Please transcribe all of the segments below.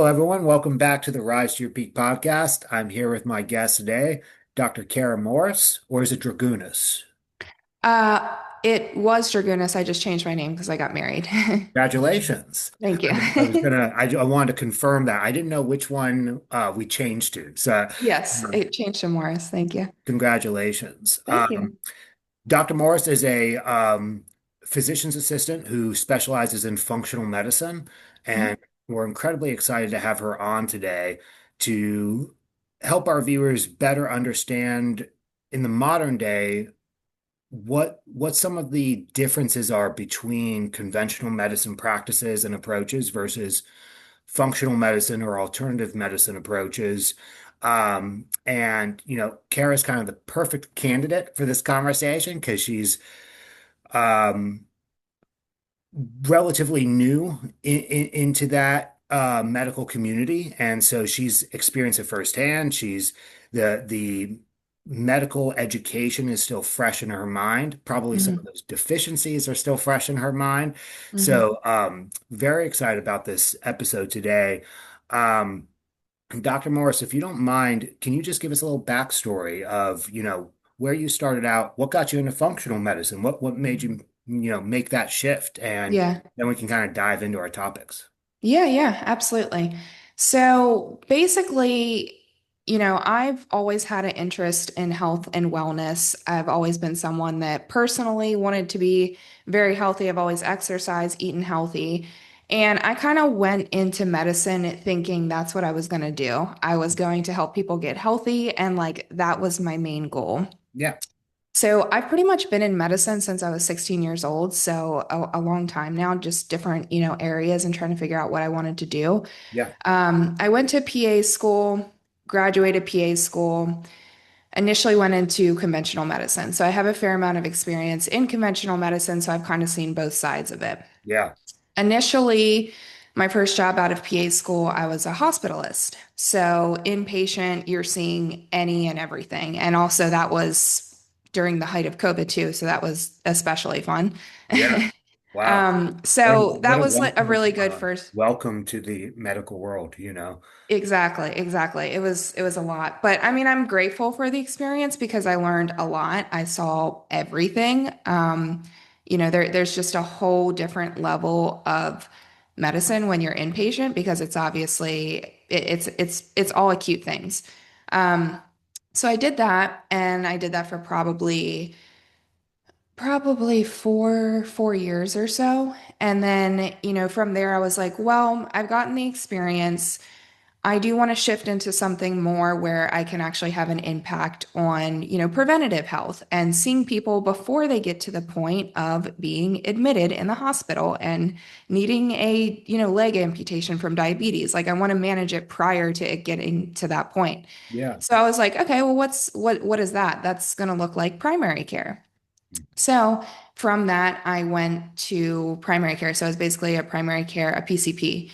Hello, everyone. Welcome back to the Rise to Your Peak podcast. I'm here with my guest today, Dr. Kara Morris, or is it Dragunas? Uh, it was Dragunis. I just changed my name because I got married. Congratulations. Thank you. I wanted to confirm that. I didn't know which one we changed to. So, Yes, um, it changed to Morris. Thank you. congratulations. Thank you. Dr. Morris is a physician's assistant who specializes in functional medicine, Mhm. and we're incredibly excited to have her on today to help our viewers better understand in the modern day what some of the differences are between conventional medicine practices and approaches versus functional medicine or alternative medicine approaches. Kara's kind of the perfect candidate for this conversation because she's um, relatively new into that medical community, and so she's experienced it firsthand. She's the medical education is still fresh in her mind. Probably some of Mhm. those deficiencies are still fresh in her mind. Mhm. So, very excited about this episode today. Um, Dr. Morris, if you don't mind, can you just give us a little backstory of, where you started out, what got you into functional medicine, what made you, make that shift, and Yeah. then we can kind of dive into our topics. Yeah, yeah, absolutely. So basically, I've always had an interest in health and wellness. I've always been someone that personally wanted to be very healthy. I've always exercised, eaten healthy. And I kind of went into medicine thinking that's what I was going to do. I was going to help people get healthy, and like that was my main goal. Yeah, So I've pretty much been in medicine since I was 16 years old, so a long time now, just different, areas and trying to figure out what I wanted to do. yeah, I went to PA school, graduated PA school, initially went into conventional medicine. So I have a fair amount of experience in conventional medicine, so I've kind of seen both sides of it. yeah, Initially, my first job out of PA school, I was a hospitalist. So inpatient, you're seeing any and everything. And also that was during the height of COVID too, so that was especially fun. yeah. Wow. So What that a was like a welcome really good first. welcome to the medical world. Exactly, exactly. It was a lot. But I mean, I'm grateful for the experience because I learned a lot. I saw everything. There's just a whole different level of medicine when you're inpatient because it's obviously it's all acute things. Um, so I did that and I did that for probably four years or so. And then, from there I was like, well, I've gotten the experience. I do want to shift into something more where I can actually have an impact on, preventative health and seeing people before they get to the point of being admitted in the hospital and needing a, leg amputation from diabetes. Like I want to manage it prior to it getting to that point. Yeah. So I was like, okay, well, what is that? That's going to look like primary care. So from that, I went to primary care. So I was basically a primary care, a PCP,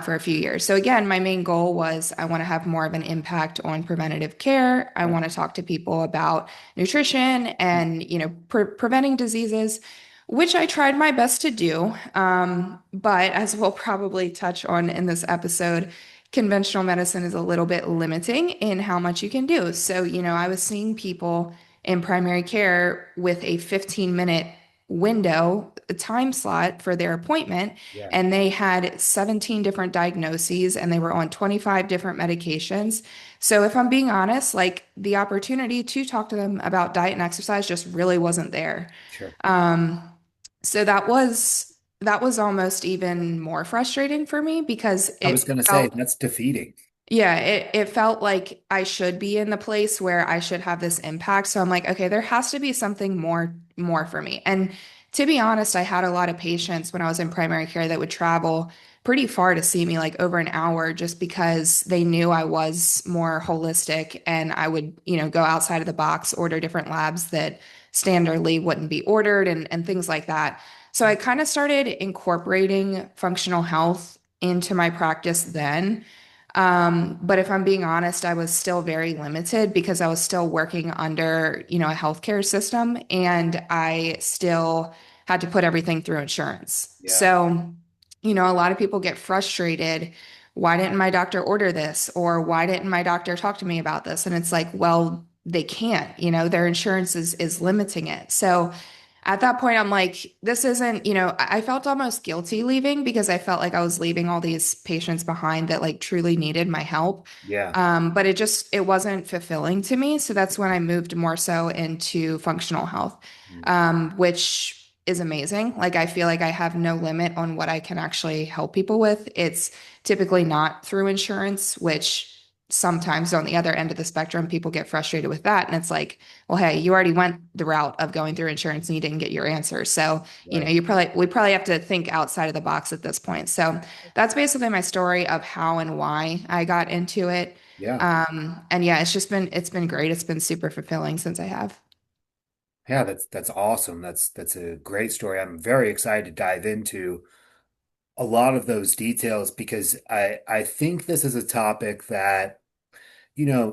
for a few years. So again, my main goal was I want to have more of an impact on preventative care. I Yeah. want to talk to people about nutrition and, preventing diseases, which I tried my best to do. But as we'll probably touch on in this episode, conventional medicine is a little bit limiting in how much you can do. So, I was seeing people in primary care with a 15-minute window, a time slot for their appointment, Yeah. and they had 17 different diagnoses and they were on 25 different medications. So if I'm being honest, like the opportunity to talk to them about diet and exercise just really wasn't there. Sure. So that was almost even more frustrating for me because I was it going to say felt that's defeating. yeah, it felt like I should be in the place where I should have this impact. So I'm like, okay, there has to be something more for me. And to be honest, I had a lot of patients when I was in primary care that would travel pretty far to see me, like over an hour, just because they knew I was more holistic and I would, go outside of the box, order different labs that standardly wouldn't be ordered and things like that. So I kind of started incorporating functional health into my practice then. But if I'm being honest, I was still very limited because I was still working under, a healthcare system and I still had to put everything through insurance. Yeah. So, a lot of people get frustrated why didn't my doctor order this? Or why didn't my doctor talk to me about this? And it's like, well, they can't, their insurance is limiting it. So at that point, I'm like, this isn't, I felt almost guilty leaving because I felt like I was leaving all these patients behind that like truly needed my help. Yeah. But it wasn't fulfilling to me. So that's when I moved more so into functional health, Mm. which is amazing. Like I feel like I have no limit on what I can actually help people with. It's typically not through insurance, which sometimes on the other end of the spectrum, people get frustrated with that. And it's like, well, hey, you already went the route of going through insurance and you didn't get your answer. So, Right. we probably have to think outside of the box at this point. So that's basically my story of how and why I got into it. Yeah. And yeah, it's been great. It's been super fulfilling since I have. Yeah, that's awesome. That's a great story. I'm very excited to dive into a lot of those details because I think this is a topic that,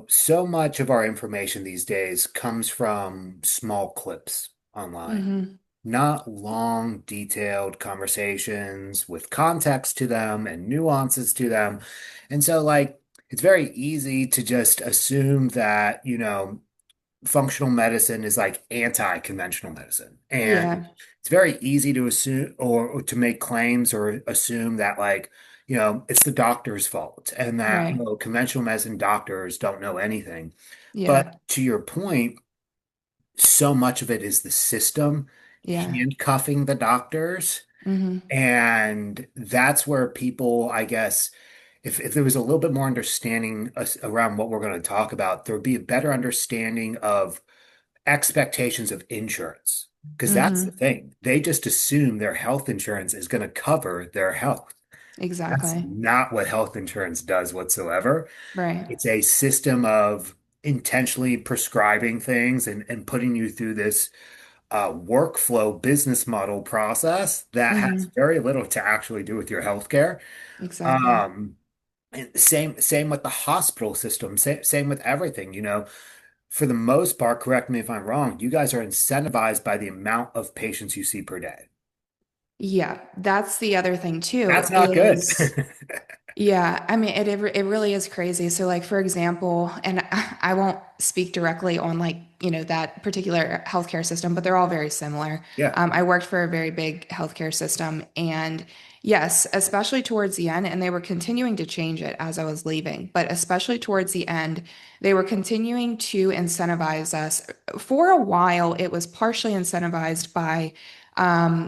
so much of our information these days comes from small clips online, Hmm. not long, detailed conversations with context to them and nuances to them. And so, like, it's very easy to just assume that, functional medicine is like anti-conventional medicine. And Yeah, it's very easy to assume or to make claims or assume that like, it's the doctor's fault and that, right. conventional medicine doctors don't know anything. Yeah, But to your point, so much of it is the system yeah. handcuffing the doctors. Hmm. And that's where people, I guess, if there was a little bit more understanding around what we're going to talk about, there would be a better understanding of expectations of insurance. Because that's the Hmm. thing. They just assume their health insurance is going to cover their health. That's Exactly. not what health insurance does whatsoever. Right. It's a system of intentionally prescribing things and putting you through this workflow business model process that has Hmm. very little to actually do with your healthcare. Exactly. Um, and same with the hospital system. Same with everything. For the most part, correct me if I'm wrong, you guys are incentivized by the amount of patients you see per day. Yeah, that's the other thing too, That's not good. is yeah, I mean it really is crazy. So like for example, and I won't speak directly on like, that particular healthcare system, but they're all very similar. Yeah, I worked for a very big healthcare system and yes, especially towards the end, and they were continuing to change it as I was leaving, but especially towards the end, they were continuing to incentivize us. For a while, it was partially incentivized by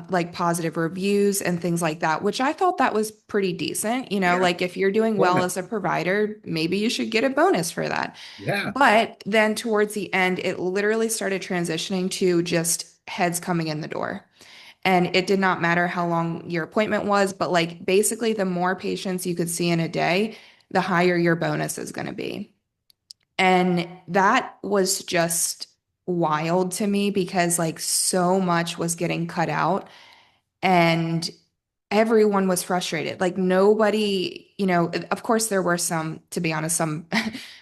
like positive reviews and things like that, which I thought that was pretty decent. yeah, Like if you're doing well employment. as a provider, maybe you should get a bonus for that. Yeah, But then towards the end, it literally started transitioning to just heads coming in the door. And it did not matter how long your appointment was, but like basically, the more patients you could see in a day, the higher your bonus is going to be. And that was just wild to me because like so much was getting cut out and everyone was frustrated. Like nobody, of course there were some, to be honest, some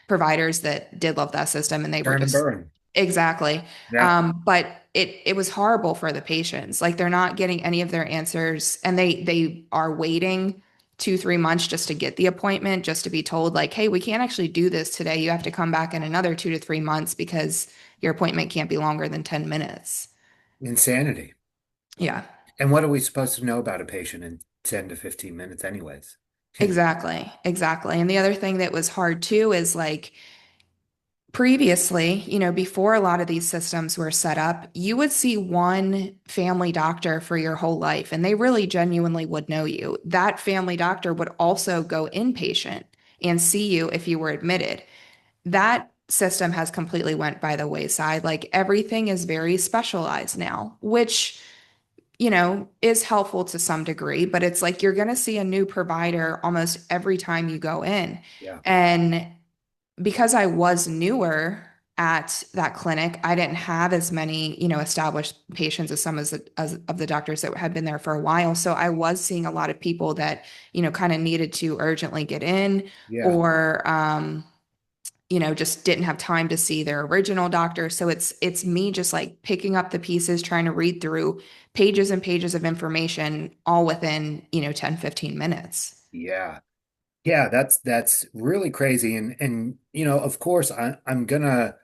providers that did love that system and they were turn and just burn. exactly. Yeah. But it was horrible for the patients. Like they're not getting any of their answers and they are waiting 2, 3 months just to get the appointment, just to be told like, hey, we can't actually do this today. You have to come back in another 2 to 3 months because your appointment can't be longer than 10 minutes. Insanity. Yeah. And what are we supposed to know about a patient in 10 to 15 minutes anyways? Exactly. Exactly. And the other thing that was hard too is like previously, before a lot of these systems were set up, you would see one family doctor for your whole life, and they really genuinely would know you. That family doctor would also go inpatient and see you if you were admitted. That system has completely went by the wayside. Like everything is very specialized now, which is helpful to some degree, but it's like you're going to see a new provider almost every time you go in. Yeah. And because I was newer at that clinic, I didn't have as many, established patients as some as of the doctors that had been there for a while. So I was seeing a lot of people that, kind of needed to urgently get in Yeah. or just didn't have time to see their original doctor. So it's me just like picking up the pieces, trying to read through pages and pages of information all within, 10, 15 minutes. Yeah. Yeah, that's really crazy. And of course I'm gonna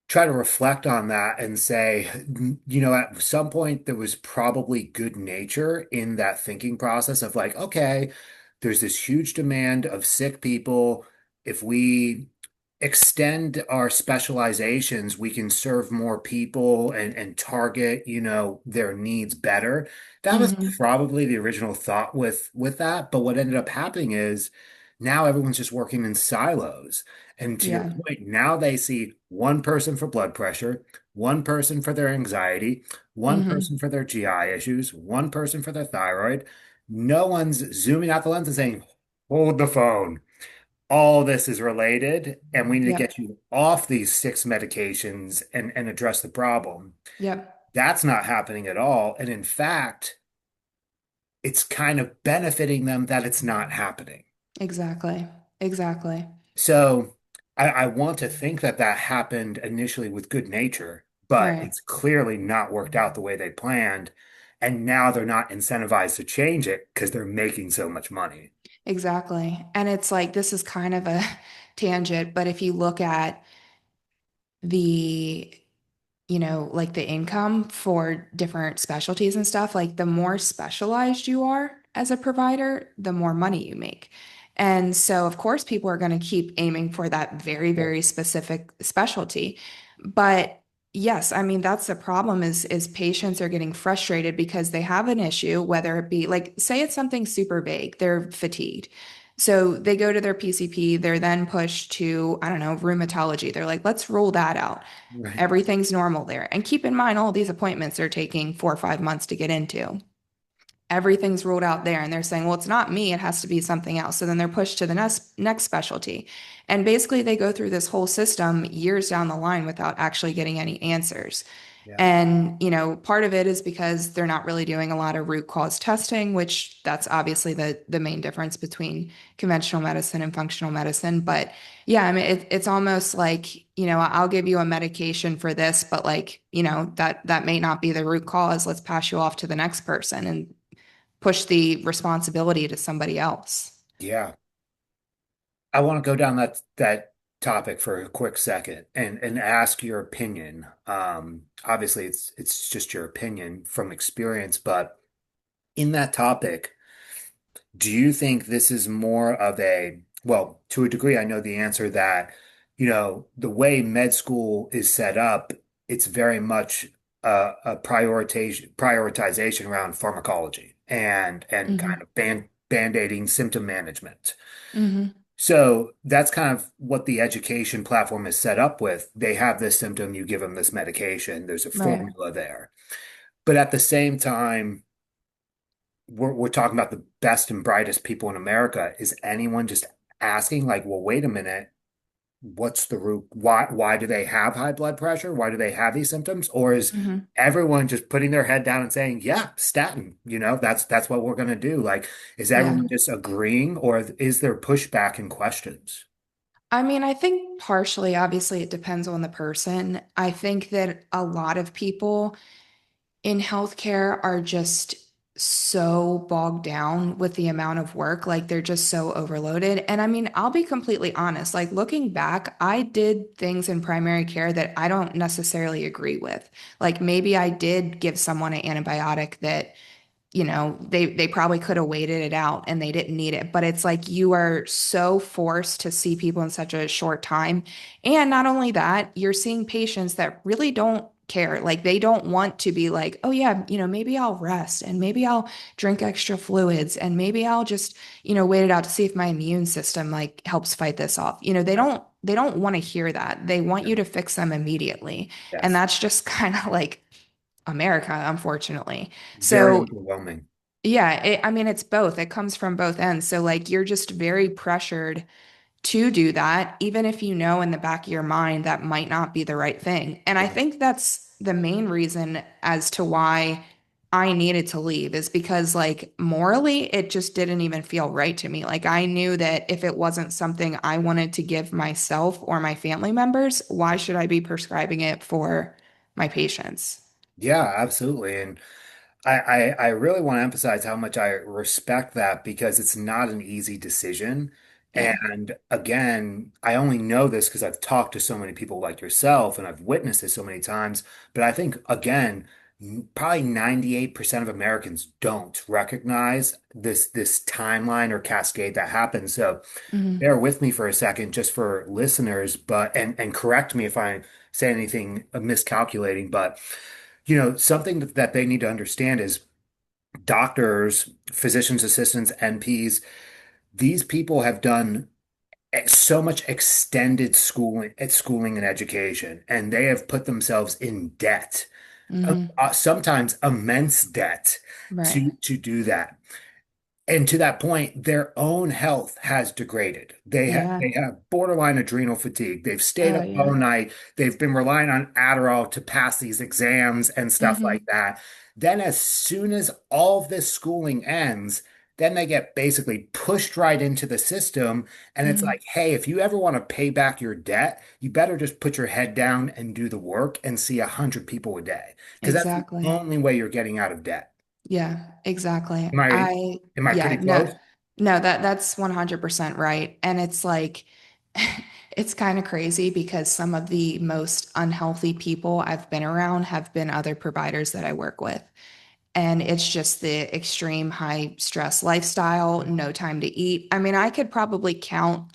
try to reflect on that and say, at some point there was probably good nature in that thinking process of like, okay, there's this huge demand of sick people. If we extend our specializations, we can serve more people and target, their needs better. That was Hmm. probably the original thought with that. But what ended up happening is now everyone's just working in silos. And to your Yeah. point, now they see one person for blood pressure, one person for their anxiety, one Hmm. person for their GI issues, one person for their thyroid. No one's zooming out the lens and saying, hold the phone. All this is related, and we need to Yep. get you off these six medications and address the problem. Yep. That's not happening at all. And in fact, it's kind of benefiting them that it's not happening. Exactly. Exactly. So I want to think that that happened initially with good nature, but Right. it's clearly not worked out the way they planned. And now they're not incentivized to change it because they're making so much money. Exactly. And it's like this is kind of a tangent, but if you look at the like the income for different specialties and stuff, like the more specialized you are as a provider, the more money you make. And so, of course, people are going to keep aiming for that very, Yeah. very specific specialty. But yes, I mean, that's the problem is patients are getting frustrated because they have an issue, whether it be like, say it's something super vague, they're fatigued. So they go to their PCP, they're then pushed to, I don't know, rheumatology. They're like, let's rule that out. Right. Everything's normal there. And keep in mind, all these appointments are taking 4 or 5 months to get into. Everything's ruled out there. And they're saying, well, it's not me. It has to be something else. So then they're pushed to the next specialty. And basically, they go through this whole system years down the line without actually getting any answers. Yeah. And, part of it is because they're not really doing a lot of root cause testing, which that's obviously the main difference between conventional medicine and functional medicine. But yeah, I mean, it's almost like, I'll give you a medication for this, but like, that may not be the root cause. Let's pass you off to the next person and push the responsibility to somebody else. Yeah. I want to go down that topic for a quick second and ask your opinion. Obviously it's just your opinion from experience, but in that topic, do you think this is more of well, to a degree, I know the answer that, the way med school is set up, it's very much a prioritization around pharmacology and kind Hmm. of band-aiding symptom management. Hmm. So that's kind of what the education platform is set up with. They have this symptom, you give them this medication, there's a Right. formula there. But at the same time, we're talking about the best and brightest people in America. Is anyone just asking, like, well, wait a minute, what's the root? Why do they have high blood pressure? Why do they have these symptoms? Or is Hmm. everyone just putting their head down and saying, yeah, statin, that's what we're gonna do? Like, is Yeah. everyone just agreeing, or is there pushback and questions? I mean, I think partially, obviously, it depends on the person. I think that a lot of people in healthcare are just so bogged down with the amount of work. Like they're just so overloaded. And I mean, I'll be completely honest. Like looking back, I did things in primary care that I don't necessarily agree with. Like maybe I did give someone an antibiotic that they probably could have waited it out and they didn't need it. But it's like you are so forced to see people in such a short time. And not only that, you're seeing patients that really don't care. Like they don't want to be like, oh yeah, maybe I'll rest and maybe I'll drink extra fluids and maybe I'll just, wait it out to see if my immune system like helps fight this off. They don't want to hear that. They want Yeah. you to fix them immediately. And Yes. that's just kind of like America, unfortunately. Very So overwhelming. yeah, I mean, it's both. It comes from both ends. So, like, you're just very pressured to do that, even if you know in the back of your mind that might not be the right thing. And I Yeah. think that's the main reason as to why I needed to leave is because, like, morally, it just didn't even feel right to me. Like, I knew that if it wasn't something I wanted to give myself or my family members, why should I be prescribing it for my patients? Yeah, absolutely. I really want to emphasize how much I respect that because it's not an easy decision. Yeah. And again, I only know this because I've talked to so many people like yourself and I've witnessed this so many times. But I think, again, probably 98% of Americans don't recognize this timeline or cascade that happens. So Hmm. bear with me for a second, just for listeners, but and correct me if I say anything miscalculating, but something that they need to understand is doctors, physicians assistants, NPs, these people have done so much extended schooling and education, and they have put themselves in debt, Hmm. sometimes immense debt Right. to do that. And to that point, their own health has degraded. Yeah. They have borderline adrenal fatigue. They've stayed Oh, up all yeah. night. They've been relying on Adderall to pass these exams and stuff like Hmm. that. Then, as soon as all of this schooling ends, then they get basically pushed right into the system. And it's Hmm. like, hey, if you ever want to pay back your debt, you better just put your head down and do the work and see 100 people a day, because that's the Exactly. only way you're getting out of debt. Yeah, exactly. Am I am I Yeah, pretty no, close? no, that's 100% right. And it's like, it's kind of crazy because some of the most unhealthy people I've been around have been other providers that I work with. And it's just the extreme high stress lifestyle, no time to eat. I mean, I could probably count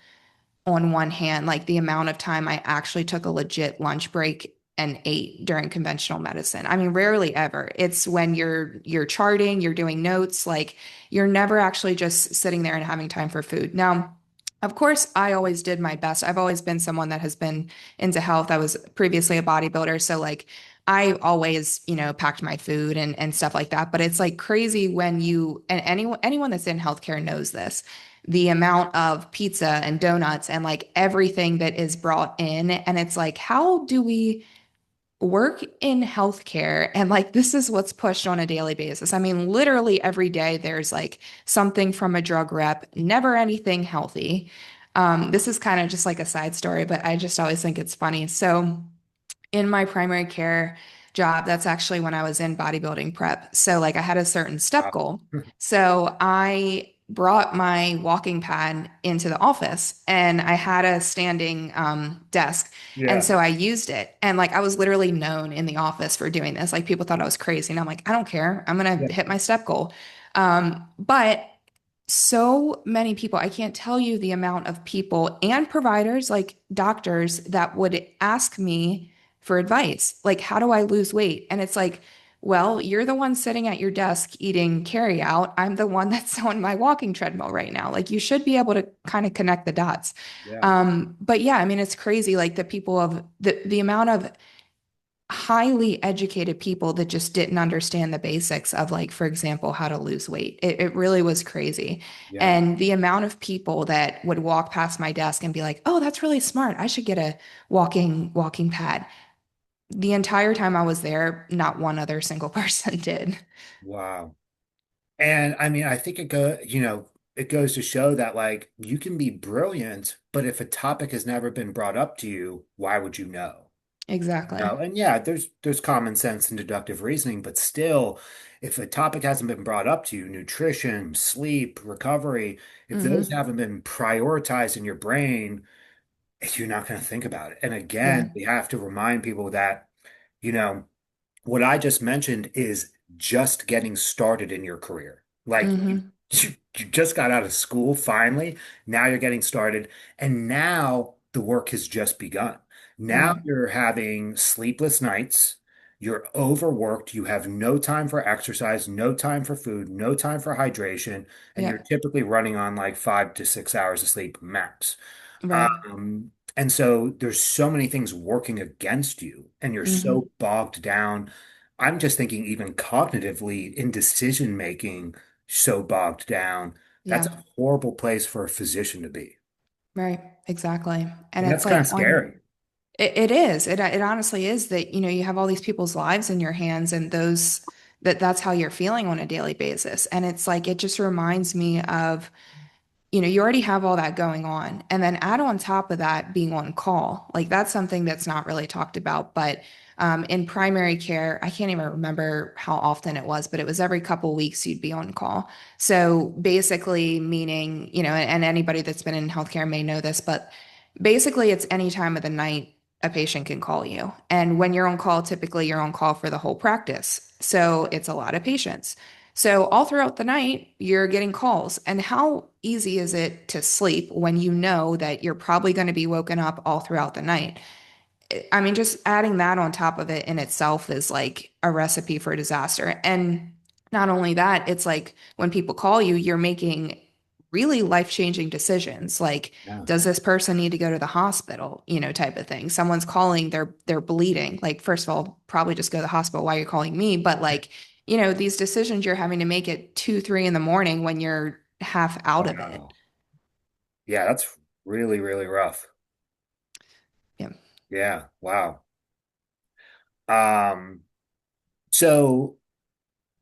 on one hand, like the amount of time I actually took a legit lunch break and ate during conventional medicine. I mean, rarely ever. It's when you're charting, you're doing notes, like you're never actually just sitting there and having time for food. Now, of course, I always did my best. I've always been someone that has been into health. I was previously a bodybuilder, so like I always, packed my food and stuff like that. But it's like crazy when and anyone that's in healthcare knows this, the amount of pizza and donuts and like everything that is brought in. And it's like, how do we work in healthcare? And like, this is what's pushed on a daily basis. I mean, literally every day there's like something from a drug rep, never anything healthy. This is kind of just like a side story, but I just always think it's funny. So, in my primary care job, that's actually when I was in bodybuilding prep. So, like, I had a certain step Wow. goal. So, I brought my walking pad into the office and I had a standing desk. And Yeah. so I used it. And like, I was literally known in the office for doing this. Like, people thought I was crazy. And I'm like, I don't care. I'm going Yeah. to hit my step goal. But so many people, I can't tell you the amount of people and providers, like doctors, that would ask me for advice. Like, how do I lose weight? And it's like, well, you're the one sitting at your desk eating carry out. I'm the one that's on my walking treadmill right now. Like, you should be able to kind of connect the dots. Yeah. But yeah, I mean, it's crazy. Like the people of the amount of highly educated people that just didn't understand the basics of, like, for example, how to lose weight. It really was crazy. Yeah. And the amount of people that would walk past my desk and be like, oh, that's really smart. I should get a walking pad. The entire time I was there, not one other single person did. Wow. And I mean, I think it goes to show that like you can be brilliant, but if a topic has never been brought up to you, why would you know? Exactly. No, and yeah, there's common sense and deductive reasoning, but still, if a topic hasn't been brought up to you, nutrition, sleep, recovery, if those Hmm. haven't been prioritized in your brain, you're not going to think about it. And again, Yeah. we have to remind people that, you know, what I just mentioned is just getting started in your career. Like Hmm. you just got out of school finally. Now you're getting started. And now the work has just begun. Now Right. you're having sleepless nights. You're overworked. You have no time for exercise, no time for food, no time for hydration. And you're Yeah. typically running on like 5 to 6 hours of sleep max. Right. And so there's so many things working against you, and you're Hmm. so bogged down. I'm just thinking, even cognitively, in decision making, so bogged down. That's Yeah. a horrible place for a physician to be. Right. Exactly. And And that's it's kind like of scary. it is. It honestly is that, you have all these people's lives in your hands and that's how you're feeling on a daily basis. And it's like it just reminds me of you already have all that going on. And then add on top of that being on call. Like that's something that's not really talked about. But in primary care, I can't even remember how often it was, but it was every couple weeks you'd be on call. So basically, meaning, and anybody that's been in healthcare may know this, but basically it's any time of the night a patient can call you. And when you're on call, typically you're on call for the whole practice. So it's a lot of patients. So all throughout the night, you're getting calls. And how easy is it to sleep when you know that you're probably going to be woken up all throughout the night? I mean, just adding that on top of it in itself is like a recipe for disaster. And not only that, it's like when people call you, you're making really life-changing decisions. Like, Yeah. does this person need to go to the hospital, type of thing. Someone's calling, they're bleeding. Like, first of all, probably just go to the hospital while you're calling me. But like, these decisions you're having to make at 2, 3 in the morning when you're half out Oh of it. no. Yeah, that's really, really rough. Yeah. Yeah. Wow. Um, so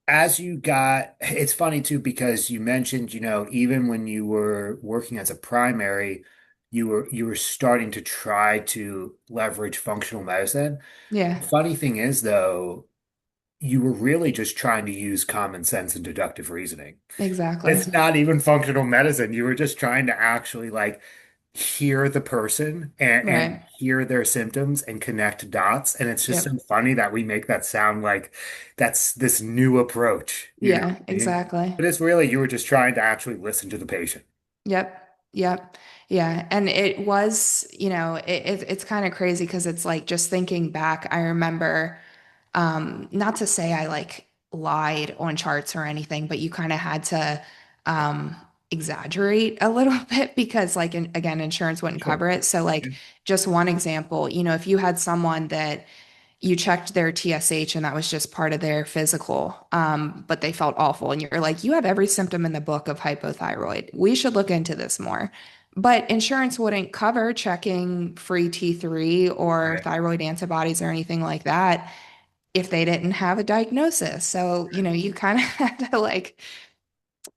as you got, it's funny too, because you mentioned, even when you were working as a primary, you were starting to try to leverage functional medicine. Yeah, The funny thing is, though, you were really just trying to use common sense and deductive reasoning. exactly. It's not even functional medicine. You were just trying to actually like hear the person and Right. hear their symptoms and connect dots. And it's just so Yep. funny that we make that sound like that's this new approach. You know Yeah, what I mean? exactly. But it's really, you were just trying to actually listen to the patient. Yep. Yep. Yeah. And it was, it's kind of crazy because it's like just thinking back, I remember, not to say I like lied on charts or anything, but you kind of had to um exaggerate a little bit because like again, insurance wouldn't Sure. cover it. So like Yeah. just one example, if you had someone that you checked their TSH and that was just part of their physical, but they felt awful. And you're like, you have every symptom in the book of hypothyroid. We should look into this more. But insurance wouldn't cover checking free T3 or Right. thyroid antibodies or anything like that if they didn't have a diagnosis. So, you kind of had to like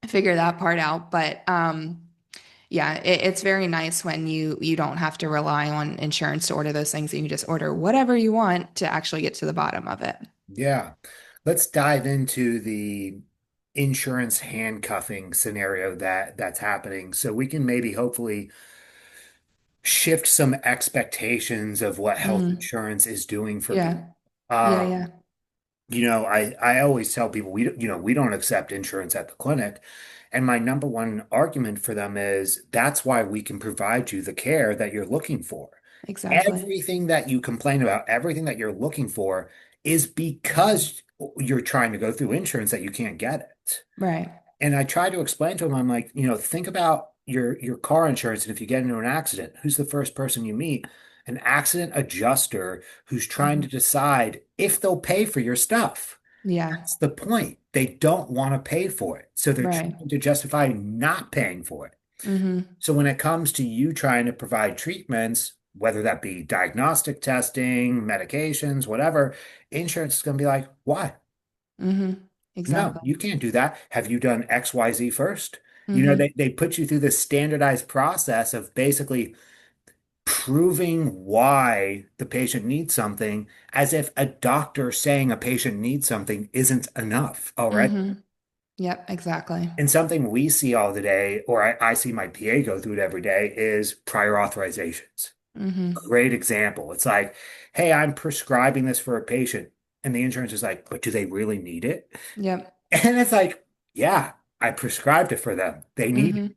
figure that part out. But yeah, it's very nice when you don't have to rely on insurance to order those things and you just order whatever you want to actually get to the bottom of it. Yeah. Let's dive into the insurance handcuffing scenario that's happening so we can maybe hopefully shift some expectations of what health Mm, insurance is doing for people. yeah, yeah, Um, yeah. I always tell people we don't accept insurance at the clinic. And my number one argument for them is that's why we can provide you the care that you're looking for. Exactly. Everything that you complain about, everything that you're looking for is because you're trying to go through insurance that you can't get it. Right. And I try to explain to him, I'm like, think about your car insurance, and if you get into an accident, who's the first person you meet? An accident adjuster who's trying to Mhm. decide if they'll pay for your stuff. Yeah. That's the point. They don't want to pay for it. So they're Right. trying to justify not paying for it. Hmm. So when it comes to you trying to provide treatments, whether that be diagnostic testing, medications, whatever, insurance is going to be like, why? Hmm. No, Exactly. you can't do that. Have you done XYZ first? Hmm. They put you through this standardized process of basically proving why the patient needs something, as if a doctor saying a patient needs something isn't enough already. Hmm. Yep. Exactly. And something we see all the day, or I see my PA go through it every day, is prior authorizations. Hmm. Great example. It's like, hey, I'm prescribing this for a patient. And the insurance is like, but do they really need it? Yep. And it's like, yeah, I prescribed it for them. They need it. Hmm.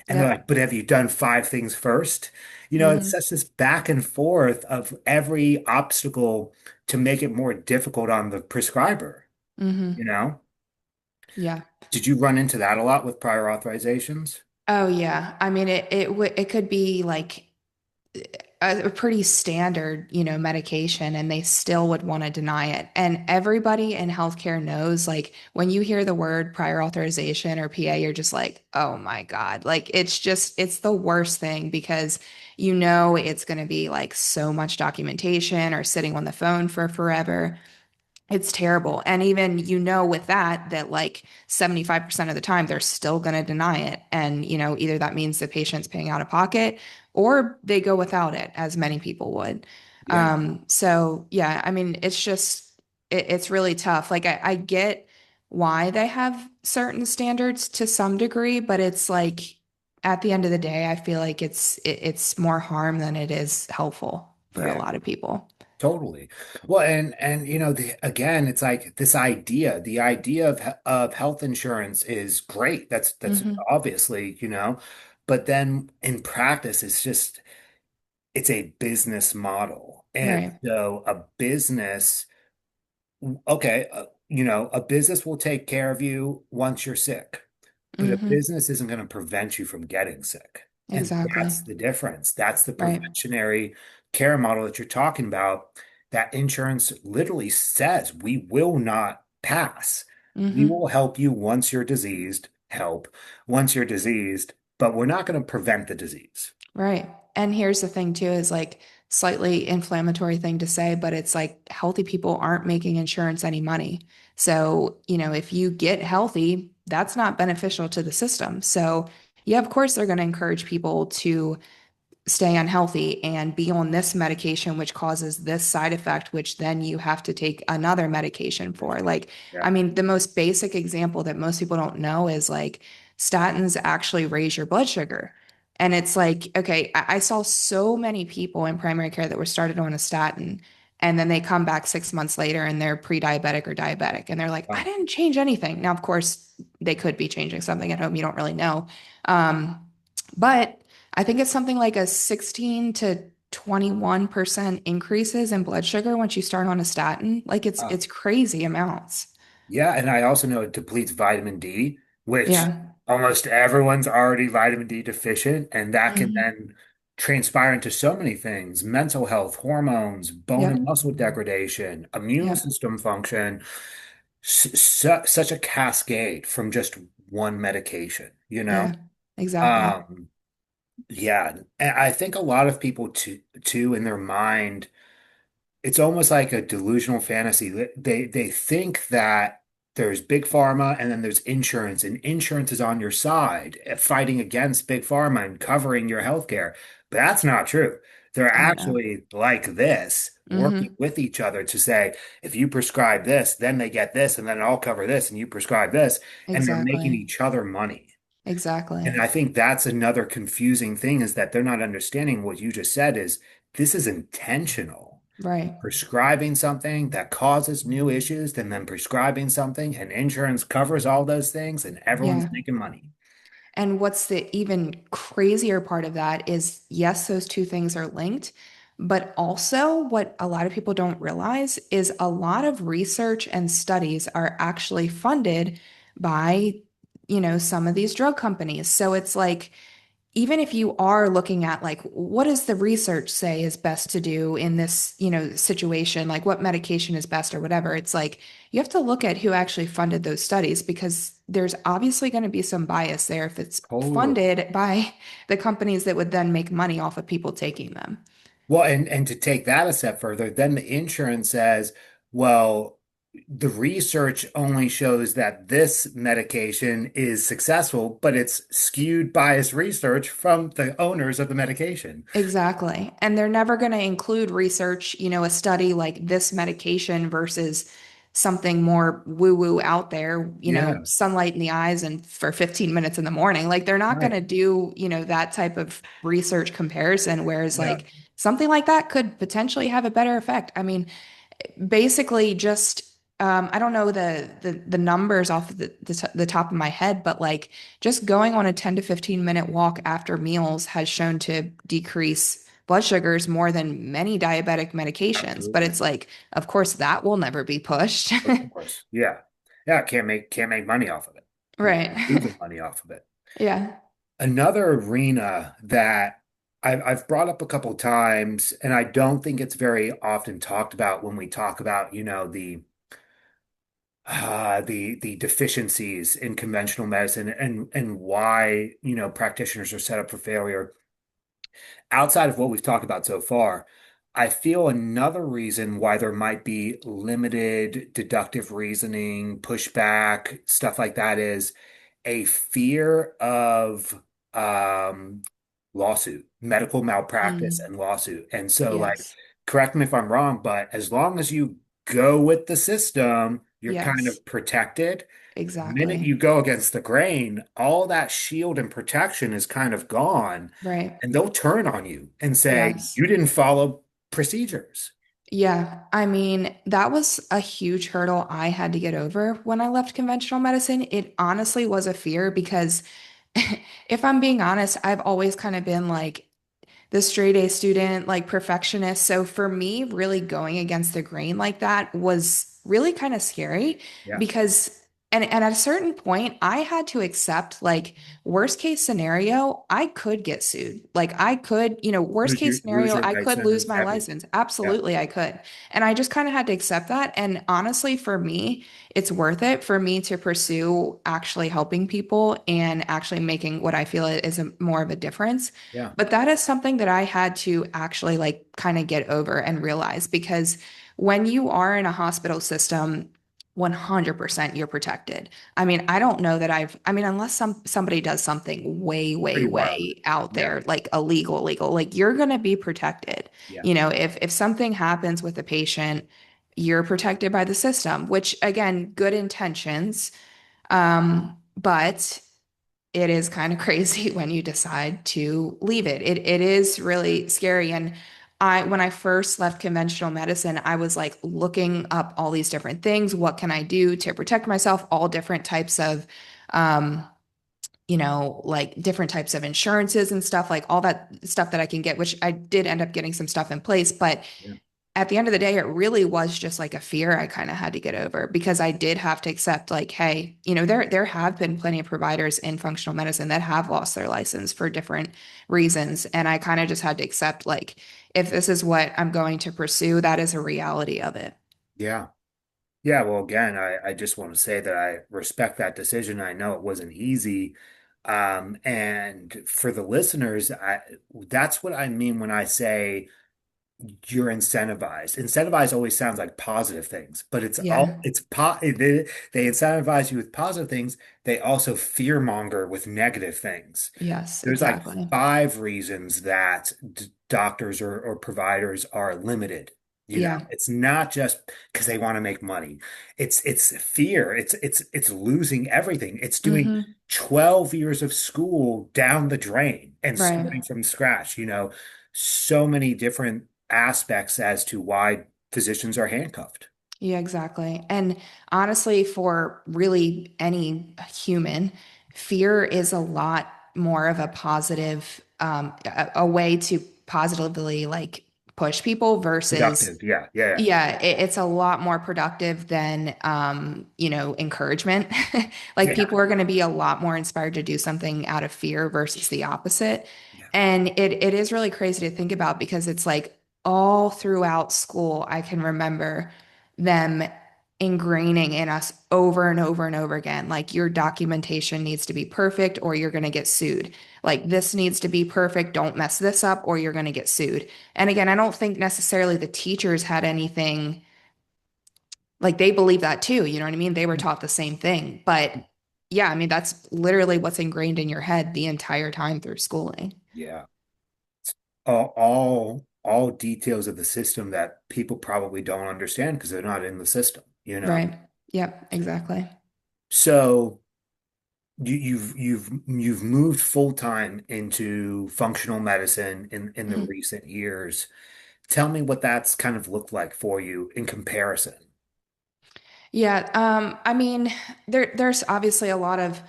And they're Yep. like, but have you done five things first? It's Hmm. such this back and forth of every obstacle to make it more difficult on the prescriber, you Hmm. know? Yeah. Did you run into that a lot with prior authorizations? Oh yeah. I mean, it could be like a pretty standard, medication, and they still would want to deny it. And everybody in healthcare knows, like, when you hear the word prior authorization or PA, you're just like, oh my God. Like, it's the worst thing because it's going to be like so much documentation or sitting on the phone for forever. It's terrible. And even, with that like 75% of the time, they're still going to deny it. And, either that means the patient's paying out of pocket or they go without it, as many people would. Yeah, So yeah, I mean, it's really tough. Like I get why they have certain standards to some degree, but it's like at the end of the day, I feel like it's more harm than it is helpful for a yeah. lot of people. Totally. Well, and again, it's like this idea, the idea of health insurance is great. That's Hmm. obviously, but then in practice, it's a business model. And Right. so a business, okay, a business will take care of you once you're sick, but a Hmm. business isn't going to prevent you from getting sick. And Exactly. that's the difference. That's the Right. preventionary care model that you're talking about. That insurance literally says we will not pass. We Hmm. will help you once you're diseased, help once you're diseased, but we're not going to prevent the disease. Right. And here's the thing too, is like slightly inflammatory thing to say, but it's like healthy people aren't making insurance any money. So, if you get healthy, that's not beneficial to the system. So, yeah, of course they're going to encourage people to stay unhealthy and be on this medication, which causes this side effect, which then you have to take another medication for. Like, Yeah. I mean, the most basic example that most people don't know is like statins actually raise your blood sugar. And it's like, okay, I saw so many people in primary care that were started on a statin. And then they come back 6 months later and they're pre-diabetic or diabetic. And they're like, I Oh, didn't change anything. Now, of course, they could be changing something at home. You don't really know. Um, but I think it's something like a 16 to 21% increases in blood sugar once you start on a statin. Like oh. it's crazy amounts. Yeah, and I also know it depletes vitamin D, which Yeah. almost everyone's already vitamin D deficient, and that can Hmm. then transpire into so many things, mental health, hormones, bone and Yep. muscle degradation, immune Yep. system function, such a cascade from just one medication, you know? Yeah. Exactly. Um, yeah, and I think a lot of people too in their mind it's almost like a delusional fantasy. They think that there's big pharma and then there's insurance, and insurance is on your side, fighting against big pharma and covering your healthcare. But that's not true. They're Oh no. actually like this, working Hmm. with each other to say, if you prescribe this, then they get this, and then I'll cover this, and you prescribe this, and they're making Exactly. each other money. Exactly. And I think that's another confusing thing is that they're not understanding what you just said is this is intentional Right. prescribing something that causes new issues and then prescribing something and insurance covers all those things and everyone's Yeah. making money. And what's the even crazier part of that is, yes, those two things are linked, but also what a lot of people don't realize is a lot of research and studies are actually funded by, some of these drug companies. So it's like, even if you are looking at like what does the research say is best to do in this situation, like what medication is best or whatever, it's like you have to look at who actually funded those studies because there's obviously going to be some bias there if it's Totally. funded by the companies that would then make money off of people taking them. Well, and to take that a step further, then the insurance says, well, the research only shows that this medication is successful, but it's skewed biased research from the owners of the medication. Exactly. And they're never going to include research, a study like this medication versus something more woo-woo out there, Yeah, sunlight in the eyes and for 15 minutes in the morning. Like they're not going right. to do, that type of research comparison. Whereas Yeah, like something like that could potentially have a better effect. I mean, basically just I don't know the numbers off of the top of my head, but like just going on a 10 to 15-minute walk after meals has shown to decrease blood sugars more than many diabetic medications. But absolutely. it's like, of course, that will never be pushed. Of course. Yeah. Yeah, can't make money off of it. You're Right. losing money off of it. Yeah. Another arena that I've brought up a couple times, and I don't think it's very often talked about when we talk about, the deficiencies in conventional medicine and why, practitioners are set up for failure. Outside of what we've talked about so far, I feel another reason why there might be limited deductive reasoning, pushback, stuff like that is a fear of um, lawsuit, medical malpractice Mm, and lawsuit. And so, like, yes. correct me if I'm wrong, but as long as you go with the system, you're kind Yes. of protected. The minute Exactly. you go against the grain, all that shield and protection is kind of gone. Right. And they'll turn on you and say, Yes. you didn't follow procedures. Yeah, I mean, that was a huge hurdle I had to get over when I left conventional medicine. It honestly was a fear because if I'm being honest, I've always kind of been like the straight A student, like perfectionist. So for me, really going against the grain like that was really kind of scary Yeah. because and at a certain point, I had to accept like worst case scenario, I could get sued. Like I could, worst case Lose scenario, your I could lose license, my everything. license. Yeah. Absolutely, I could. And I just kind of had to accept that. And honestly, for me, it's worth it for me to pursue actually helping people and actually making what I feel is more of a difference. Yeah. But that is something that I had to actually like kind of get over and realize because when you are in a hospital system, 100% you're protected. I mean, I don't know that I mean, unless somebody does something way, way, Pretty wild. way out Yeah. there, like illegal, like you're gonna be protected. Yeah. If something happens with a patient, you're protected by the system, which again, good intentions. But it is kind of crazy when you decide to leave it. It is really scary. And when I first left conventional medicine, I was like looking up all these different things. What can I do to protect myself? All different types of, um, like different types of insurances and stuff, like all that stuff that I can get, which I did end up getting some stuff in place. But Yeah. at the end of the day, it really was just like a fear I kind of had to get over because I did have to accept, like, hey, there have been plenty of providers in functional medicine that have lost their license for different reasons. And I kind of just had to accept, like, if this is what I'm going to pursue, that is a reality of it. Yeah. Yeah. Well, again, I just want to say that I respect that decision. I know it wasn't easy. And for the listeners, that's what I mean when I say you're incentivized. Incentivized always sounds like positive things, but Yeah. they incentivize you with positive things. They also fear monger with negative things. Yes, There's like exactly. five reasons that doctors or providers are limited. Yeah. It's not just because they want to make money. It's fear. It's losing everything. It's doing Hmm. 12 years of school down the drain and Right. starting from scratch. So many different aspects as to why physicians are handcuffed. Yeah, exactly. And honestly, for really any human, fear is a lot more of a positive, a way to positively like push people versus Productive. Yeah, yeah, yeah. yeah, it's a lot more productive than encouragement. Like Yeah, people are going to be a lot more inspired to do something out of fear versus the opposite. yeah, And it is really crazy to think about because it's like all throughout school, I can remember them ingraining in us over and over and over again. Like your documentation needs to be perfect or you're going to get sued. Like this needs to be perfect. Don't mess this up or you're going to get sued. And again, I don't think necessarily the teachers had anything like they believe that too. You know what I mean? They were taught the same thing. But yeah, I mean, that's literally what's ingrained in your head the entire time through schooling. yeah. All details of the system that people probably don't understand because they're not in the system. Right. Yep, exactly. So you've moved full time into functional medicine in the Mhm. recent years. Tell me what that's kind of looked like for you in comparison. Yeah, I mean, there's obviously a lot of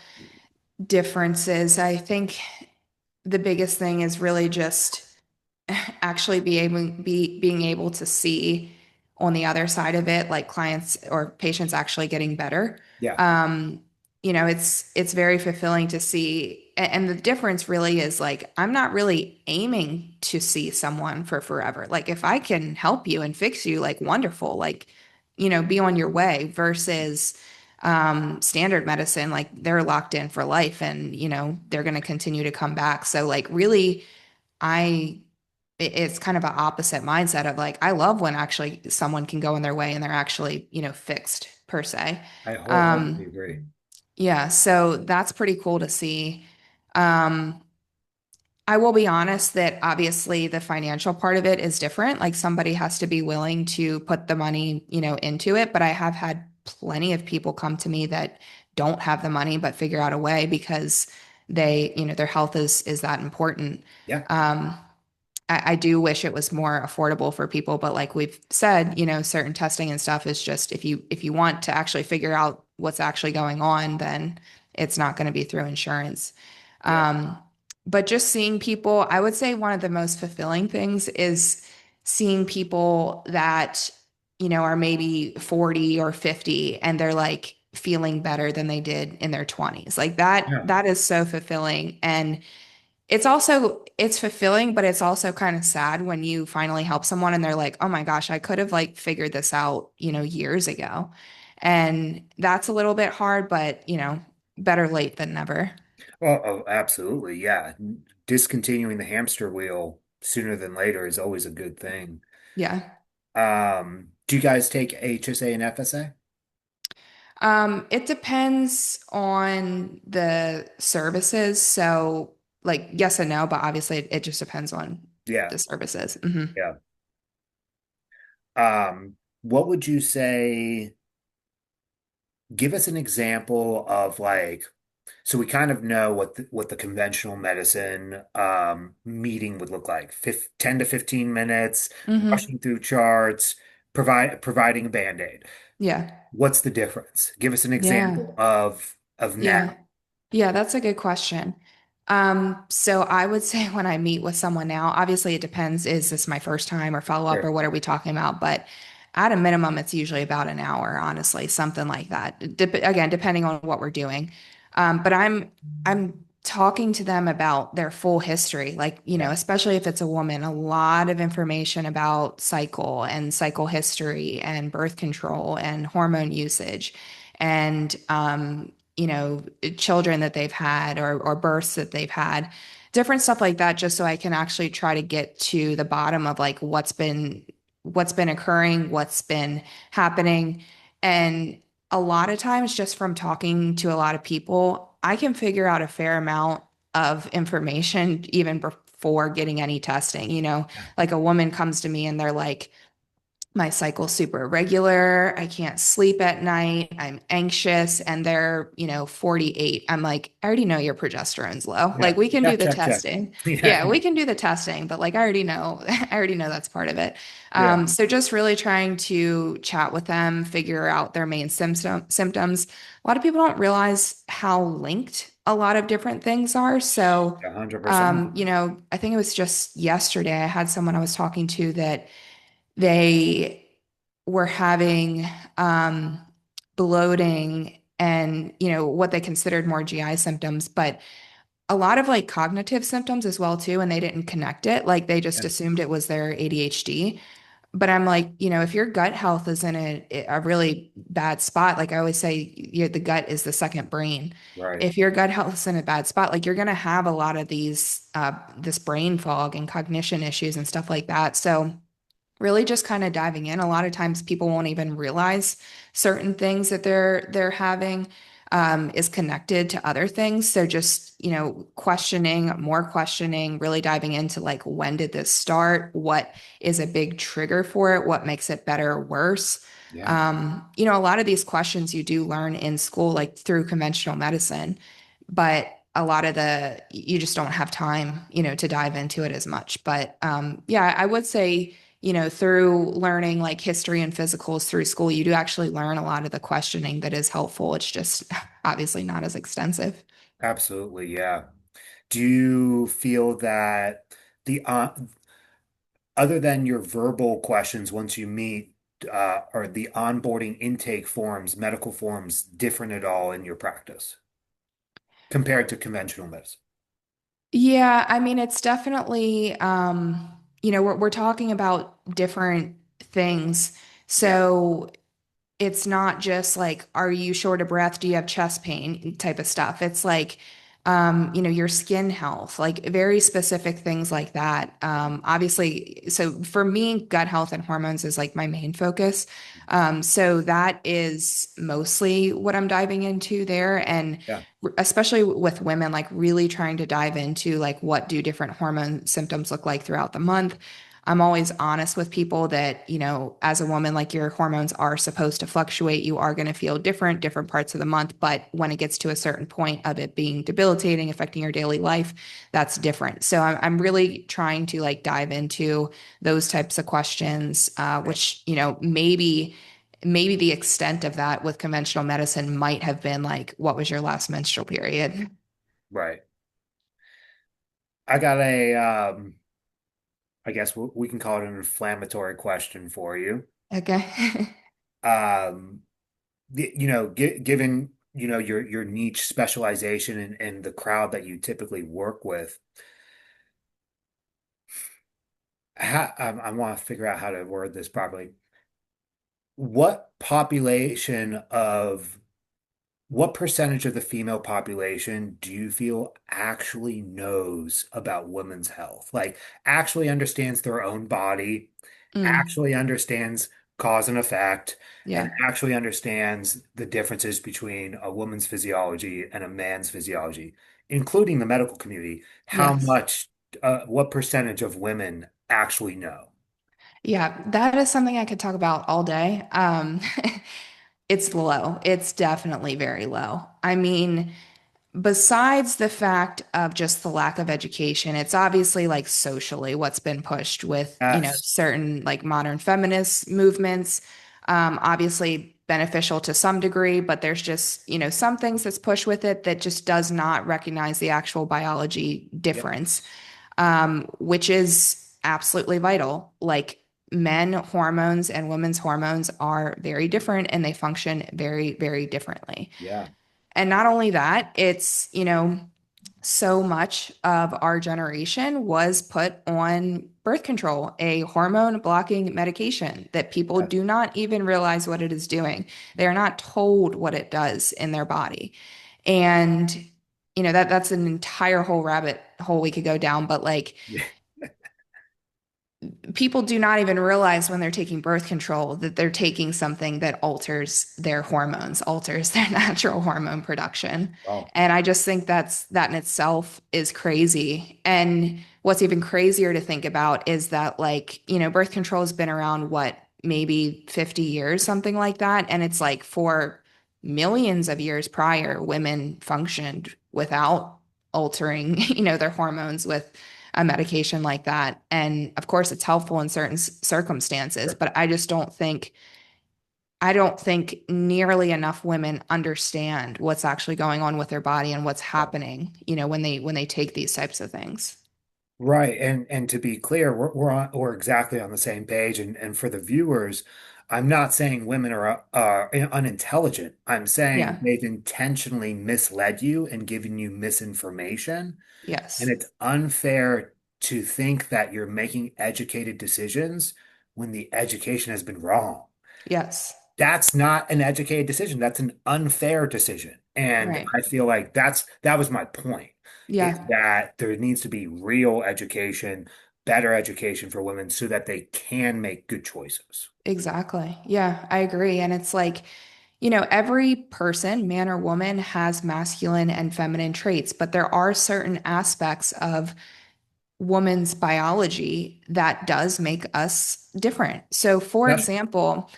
differences. I think the biggest thing is really just actually being able to see on the other side of it, like clients or patients actually getting better. Yeah, Um, it's very fulfilling to see. And the difference really is like I'm not really aiming to see someone for forever. Like if I can help you and fix you, like wonderful, like be on your way versus standard medicine, like they're locked in for life and they're going to continue to come back. So like really I it's kind of an opposite mindset of like, I love when actually someone can go in their way and they're actually, fixed per se. I wholeheartedly Um, agree. yeah, so that's pretty cool to see. Um, I will be honest that obviously the financial part of it is different. Like somebody has to be willing to put the money, into it. But I have had plenty of people come to me that don't have the money but figure out a way because their health is that important. Yeah. Um, I do wish it was more affordable for people, but like we've said, certain testing and stuff is just if you want to actually figure out what's actually going on, then it's not going to be through insurance. Yeah. Um, but just seeing people, I would say one of the most fulfilling things is seeing people that, are maybe 40 or 50 and they're like feeling better than they did in their 20s. Like that, Yeah. that is so fulfilling. And it's fulfilling, but it's also kind of sad when you finally help someone and they're like, "Oh my gosh, I could have like figured this out, years ago." And that's a little bit hard, but, better late than never. Oh, absolutely. Yeah. Discontinuing the hamster wheel sooner than later is always a good thing. Yeah. Do you guys take HSA and FSA? It depends on the services. So, like, yes and no, but obviously it just depends on Yeah. the services. Hmm. Yeah. What would you say? Give us an example of like, so we kind of know what the conventional medicine meeting would look like. 10 to 15 minutes, Hmm. rushing through charts, providing a Band-Aid. Yeah. What's the difference? Give us an example Yeah. of now. Yeah. Yeah, that's a good question. So I would say when I meet with someone now, obviously it depends, is this my first time or follow up or Sure. what are we talking about? But at a minimum, it's usually about an hour, honestly, something like that. Again, depending on what we're doing. But I'm talking to them about their full history, like, Yeah. especially if it's a woman, a lot of information about cycle and cycle history and birth control and hormone usage and children that they've had or births that they've had, different stuff like that, just so I can actually try to get to the bottom of like what's been occurring, what's been happening. And a lot of times just from talking to a lot of people, I can figure out a fair amount of information even before getting any testing. Yeah. Like a woman comes to me and they're like, my cycle's super irregular. I can't sleep at night. I'm anxious. And they're, 48. I'm like, I already know your progesterone's low. Like Yeah. we can do Check, the check, check. testing. Yeah. Yeah, we can do the testing, but like I already know, I already know that's part of it. Yeah. So just really trying to chat with them, figure out their main symptoms. A lot of people don't realize how linked a lot of different things are. So, 100%. I think it was just yesterday, I had someone I was talking to that they were having um, bloating and what they considered more GI symptoms, but a lot of like cognitive symptoms as well too, and they didn't connect it. Like they just Yeah. assumed it was their ADHD. But I'm like, if your gut health is in a really bad spot, like I always say, the gut is the second brain. Right. If your gut health is in a bad spot, like you're going to have a lot of this brain fog and cognition issues and stuff like that. So really just kind of diving in. A lot of times people won't even realize certain things that they're having is connected to other things. So just, more questioning, really diving into like when did this start? What is a big trigger for it? What makes it better or worse? Yeah. A lot of these questions you do learn in school, like through conventional medicine, but a lot of you just don't have time, to dive into it as much. But yeah, I would say through learning like history and physicals through school, you do actually learn a lot of the questioning that is helpful. It's just obviously not as extensive. Absolutely. Yeah. Do you feel that the other than your verbal questions once you meet, are the onboarding intake forms, medical forms, different at all in your practice compared to conventional medicine? Yeah, I mean, it's definitely, we're talking about different things. Yeah. So it's not just like, are you short of breath? Do you have chest pain type of stuff? It's like, your skin health, like very specific things like that. Obviously, so for me, gut health and hormones is like my main focus. So that is mostly what I'm diving into there. And Yeah. especially with women, like really trying to dive into like what do different hormone symptoms look like throughout the month. I'm always honest with people that, as a woman, like your hormones are supposed to fluctuate. You are going to feel different parts of the month. But when it gets to a certain point of it being debilitating, affecting your daily life, that's different. So I'm really trying to like dive into those types of questions, Right. which, maybe the extent of that with conventional medicine might have been like, what was your last menstrual period? Right. I got I guess we can call it an inflammatory question for you. Okay. Um, given, your niche specialization and the crowd that you typically work with, I want to figure out how to word this properly. What population of What percentage of the female population do you feel actually knows about women's health? Like, actually understands their own body, Mm, actually understands cause and effect, and yeah. actually understands the differences between a woman's physiology and a man's physiology, including the medical community. Yes. What percentage of women actually know? Yeah, that is something I could talk about all day. It's low. It's definitely very low. I mean, besides the fact of just the lack of education, it's obviously like socially what's been pushed with, Yes. certain like modern feminist movements. Obviously beneficial to some degree, but there's just, some things that's pushed with it that just does not recognize the actual biology Yep. difference, which is absolutely vital. Like men hormones and women's hormones are very different and they function very, very differently. Yeah. And not only that, it's, so much of our generation was put on birth control, a hormone blocking medication that people Yes. do not even realize what it is doing. They are not told what it does in their body. And that's an entire whole rabbit hole we could go down, but like Yeah. people do not even realize when they're taking birth control that they're taking something that alters their hormones, alters their natural hormone production. Oh, And I just think that in itself is crazy. And what's even crazier to think about is that like, birth control has been around what, maybe 50 years, something like that. And it's like for millions of years prior, women functioned without altering, their hormones with a medication like that. And of course, it's helpful in certain circumstances, sure. but I don't think nearly enough women understand what's actually going on with their body and what's Yeah. happening, when they take these types of things. Right. And to be clear, we're exactly on the same page. And for the viewers, I'm not saying women are unintelligent. I'm saying Yeah. they've intentionally misled you and given you misinformation. And Yes. it's unfair to think that you're making educated decisions when the education has been wrong. Yes. That's not an educated decision. That's an unfair decision. And Right. I feel like that was my point, is Yeah. that there needs to be real education, better education for women so that they can make good choices. Exactly. Yeah, I agree. And it's like, every person, man or woman, has masculine and feminine traits, but there are certain aspects of woman's biology that does make us different. So, for That's example,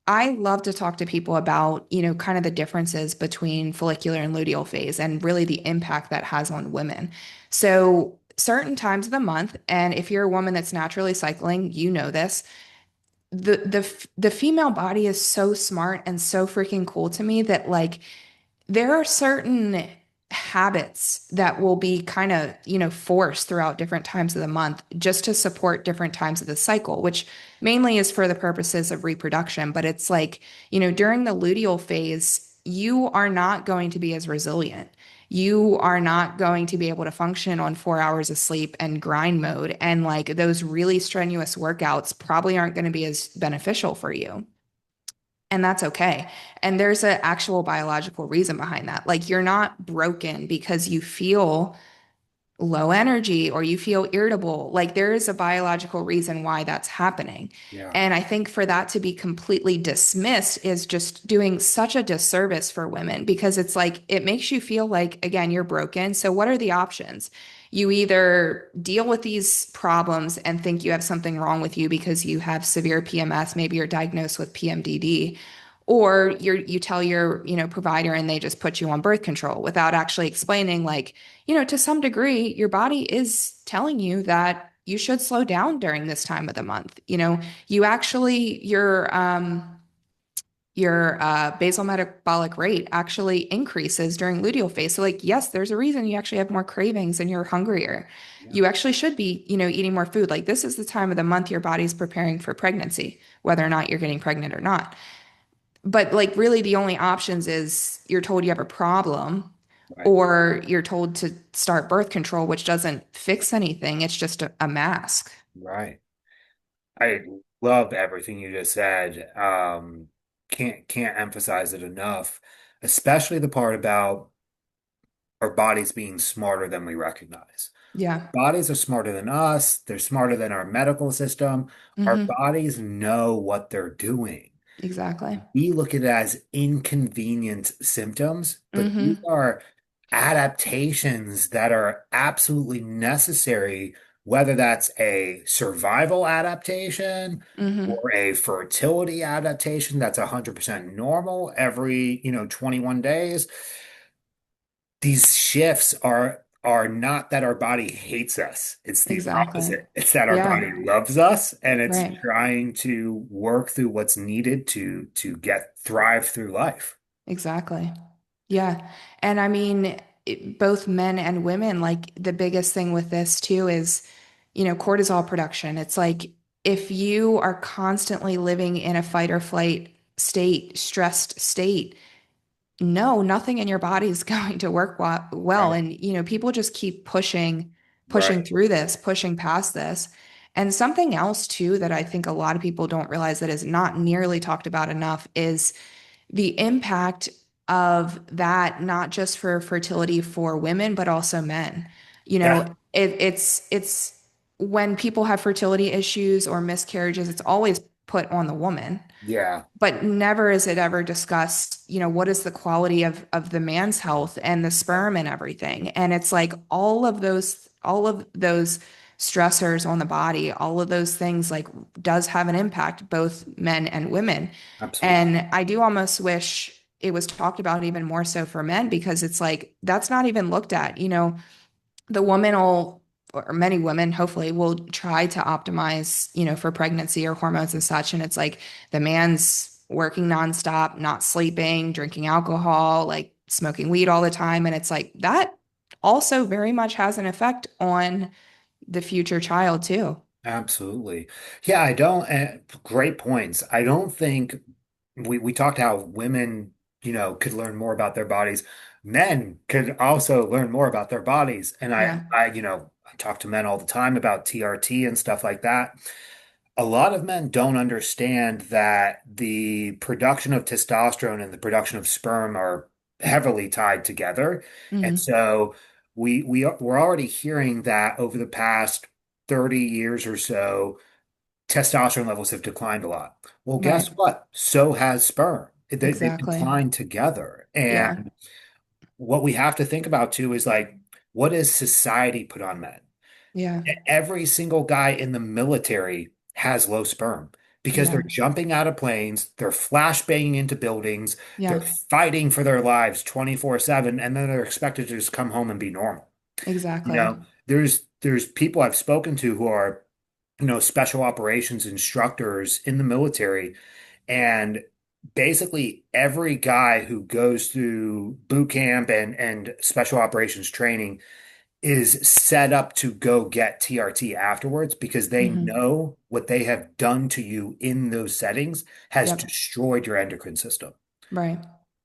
I love to talk to people about, kind of the differences between follicular and luteal phase and really the impact that has on women. So, certain times of the month, and if you're a woman that's naturally cycling, you know this, the female body is so smart and so freaking cool to me that like there are certain habits that will be kind of, forced throughout different times of the month just to support different times of the cycle, which mainly is for the purposes of reproduction. But it's like, during the luteal phase, you are not going to be as resilient. You are not going to be able to function on 4 hours of sleep and grind mode. And like those really strenuous workouts probably aren't going to be as beneficial for you. And that's okay. And there's an actual biological reason behind that. Like you're not broken because you feel low energy or you feel irritable. Like there is a biological reason why that's happening. Yeah. And I think for that to be completely dismissed is just doing such a disservice for women because it's like it makes you feel like, again, you're broken. So, what are the options? You either deal with these problems and think you have something wrong with you because you have severe PMS, maybe you're diagnosed with PMDD, or you tell your, provider and they just put you on birth control without actually explaining like, to some degree, your body is telling you that you should slow down during this time of the month. You actually, your basal metabolic rate actually increases during luteal phase. So, like, yes, there's a reason you actually have more cravings and you're hungrier. Yeah. You actually should be, eating more food. Like, this is the time of the month your body's preparing for pregnancy, whether or not you're getting pregnant or not. But like really the only options is you're told you have a problem Right. or you're told to start birth control, which doesn't fix anything. It's just a mask. Right. I love everything you just said. Can't emphasize it enough, especially the part about our bodies being smarter than we recognize. Yeah. Bodies are smarter than us. They're smarter than our medical system. Our Hmm. bodies know what they're doing. Exactly. We look at it as inconvenient symptoms, but these Hmm. are adaptations that are absolutely necessary, whether that's a survival adaptation Hmm. or a fertility adaptation that's 100% normal every, 21 days. These shifts are not that our body hates us. It's the Exactly. opposite. It's that our Yeah. body loves us and it's Right. trying to work through what's needed to get thrive through life. Exactly. Yeah. And I mean, both men and women, like the biggest thing with this too is, cortisol production. It's like if you are constantly living in a fight or flight state, stressed state, no, nothing in your body is going to work well. Right. And, people just keep pushing Right. through this, pushing past this. And something else too that I think a lot of people don't realize that is not nearly talked about enough is the impact of that, not just for fertility for women, but also men. Yeah. It's when people have fertility issues or miscarriages, it's always put on the woman, Yeah. but never is it ever discussed, what is the quality of the man's health and the sperm and everything. And it's like all of those stressors on the body, all of those things like does have an impact, both men and women. Absolutely. And I do almost wish it was talked about even more so for men because it's like that's not even looked at. The woman will, or many women hopefully will try to optimize, for pregnancy or hormones and such. And it's like the man's working nonstop, not sleeping, drinking alcohol, like smoking weed all the time. And it's like that also very much has an effect on the future child too. Absolutely. Yeah, I don't, great points. I don't think we talked how women, could learn more about their bodies. Men could also learn more about their bodies. And Yeah. I talk to men all the time about TRT and stuff like that. A lot of men don't understand that the production of testosterone and the production of sperm are heavily tied together. And Hmm. so we're already hearing that over the past 30 years or so, testosterone levels have declined a lot. Well, guess Right. what? So has sperm. They've Exactly. declined together. Yeah. And what we have to think about too is like, what does society put on men? Yeah. Every single guy in the military has low sperm because they're Yeah. jumping out of planes, they're flashbanging into buildings, they're Yeah. fighting for their lives 24/7, and then they're expected to just come home and be normal. Exactly. There's people I've spoken to who are, special operations instructors in the military, and basically every guy who goes through boot camp and special operations training is set up to go get TRT afterwards because they Hmm. know what they have done to you in those settings has Yep. destroyed your endocrine system Right.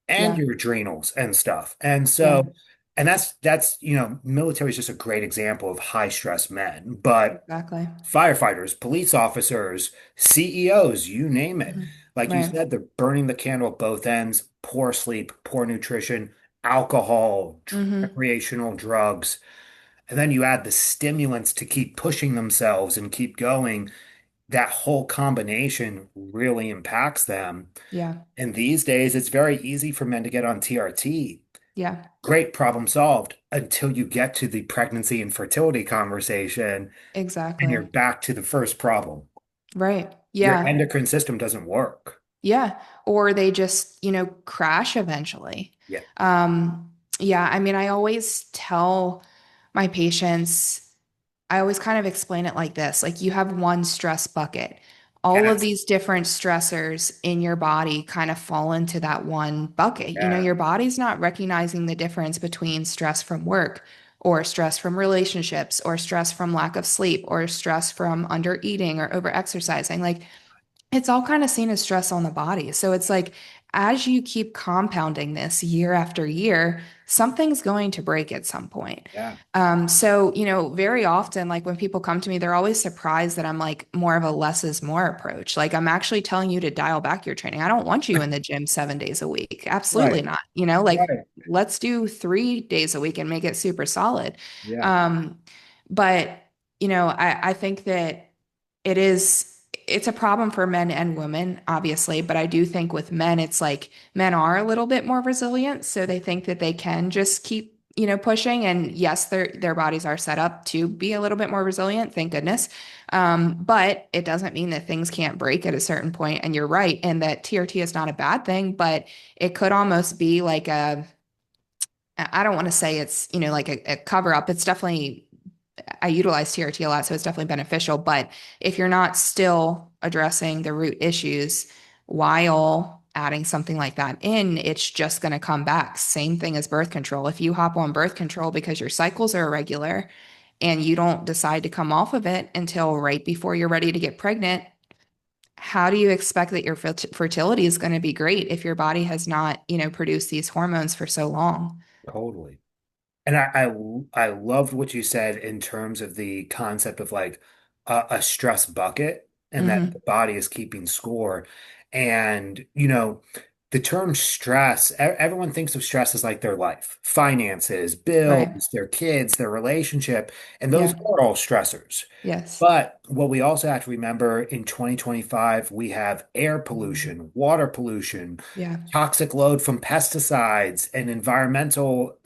and Yeah. your adrenals and stuff. And Yeah. so And military is just a great example of high stress men, but Exactly. firefighters, police officers, CEOs, you name it. Mhm. Like you Right. said, they're burning the candle at both ends, poor sleep, poor nutrition, alcohol, Hmm. recreational drugs. And then you add the stimulants to keep pushing themselves and keep going. That whole combination really impacts them. Yeah. And these days, it's very easy for men to get on TRT. Yeah. Great, problem solved until you get to the pregnancy and fertility conversation and you're Exactly. back to the first problem. Right. Your Yeah. endocrine system doesn't work. Yeah. Or they just, crash eventually. Yeah. Yeah. I mean, I always tell my patients, I always kind of explain it like this, like you have one stress bucket. All of Yes. these different stressors in your body kind of fall into that one bucket. Yeah. Your body's not recognizing the difference between stress from work or stress from relationships or stress from lack of sleep or stress from under eating or over exercising. Like it's all kind of seen as stress on the body. So it's like, as you keep compounding this year after year, something's going to break at some point. Yeah. So, very often, like when people come to me, they're always surprised that I'm like more of a less is more approach. Like I'm actually telling you to dial back your training. I don't want you in the gym 7 days a week. Absolutely Right. not. Like Right. let's do 3 days a week and make it super solid. Yeah. Um, but, I think that it is it's a problem for men and women, obviously, but I do think with men, it's like men are a little bit more resilient, so they think that they can just keep, pushing. And yes, their bodies are set up to be a little bit more resilient, thank goodness. But it doesn't mean that things can't break at a certain point. And you're right, and that TRT is not a bad thing, but it could almost be like I don't want to say it's, like a cover up. It's definitely I utilize TRT a lot, so it's definitely beneficial. But if you're not still addressing the root issues while adding something like that in, it's just going to come back. Same thing as birth control. If you hop on birth control because your cycles are irregular and you don't decide to come off of it until right before you're ready to get pregnant, how do you expect that your fertility is going to be great if your body has not, produced these hormones for so long? Totally. And I loved what you said in terms of the concept of like a stress bucket and that the Hmm. body is keeping score. And, the term stress, everyone thinks of stress as like their life, finances, Right. bills, their kids, their relationship, and those Yeah. are all stressors. Yes. But what we also have to remember in 2025, we have air pollution, water pollution, Yeah. toxic load from pesticides and environmental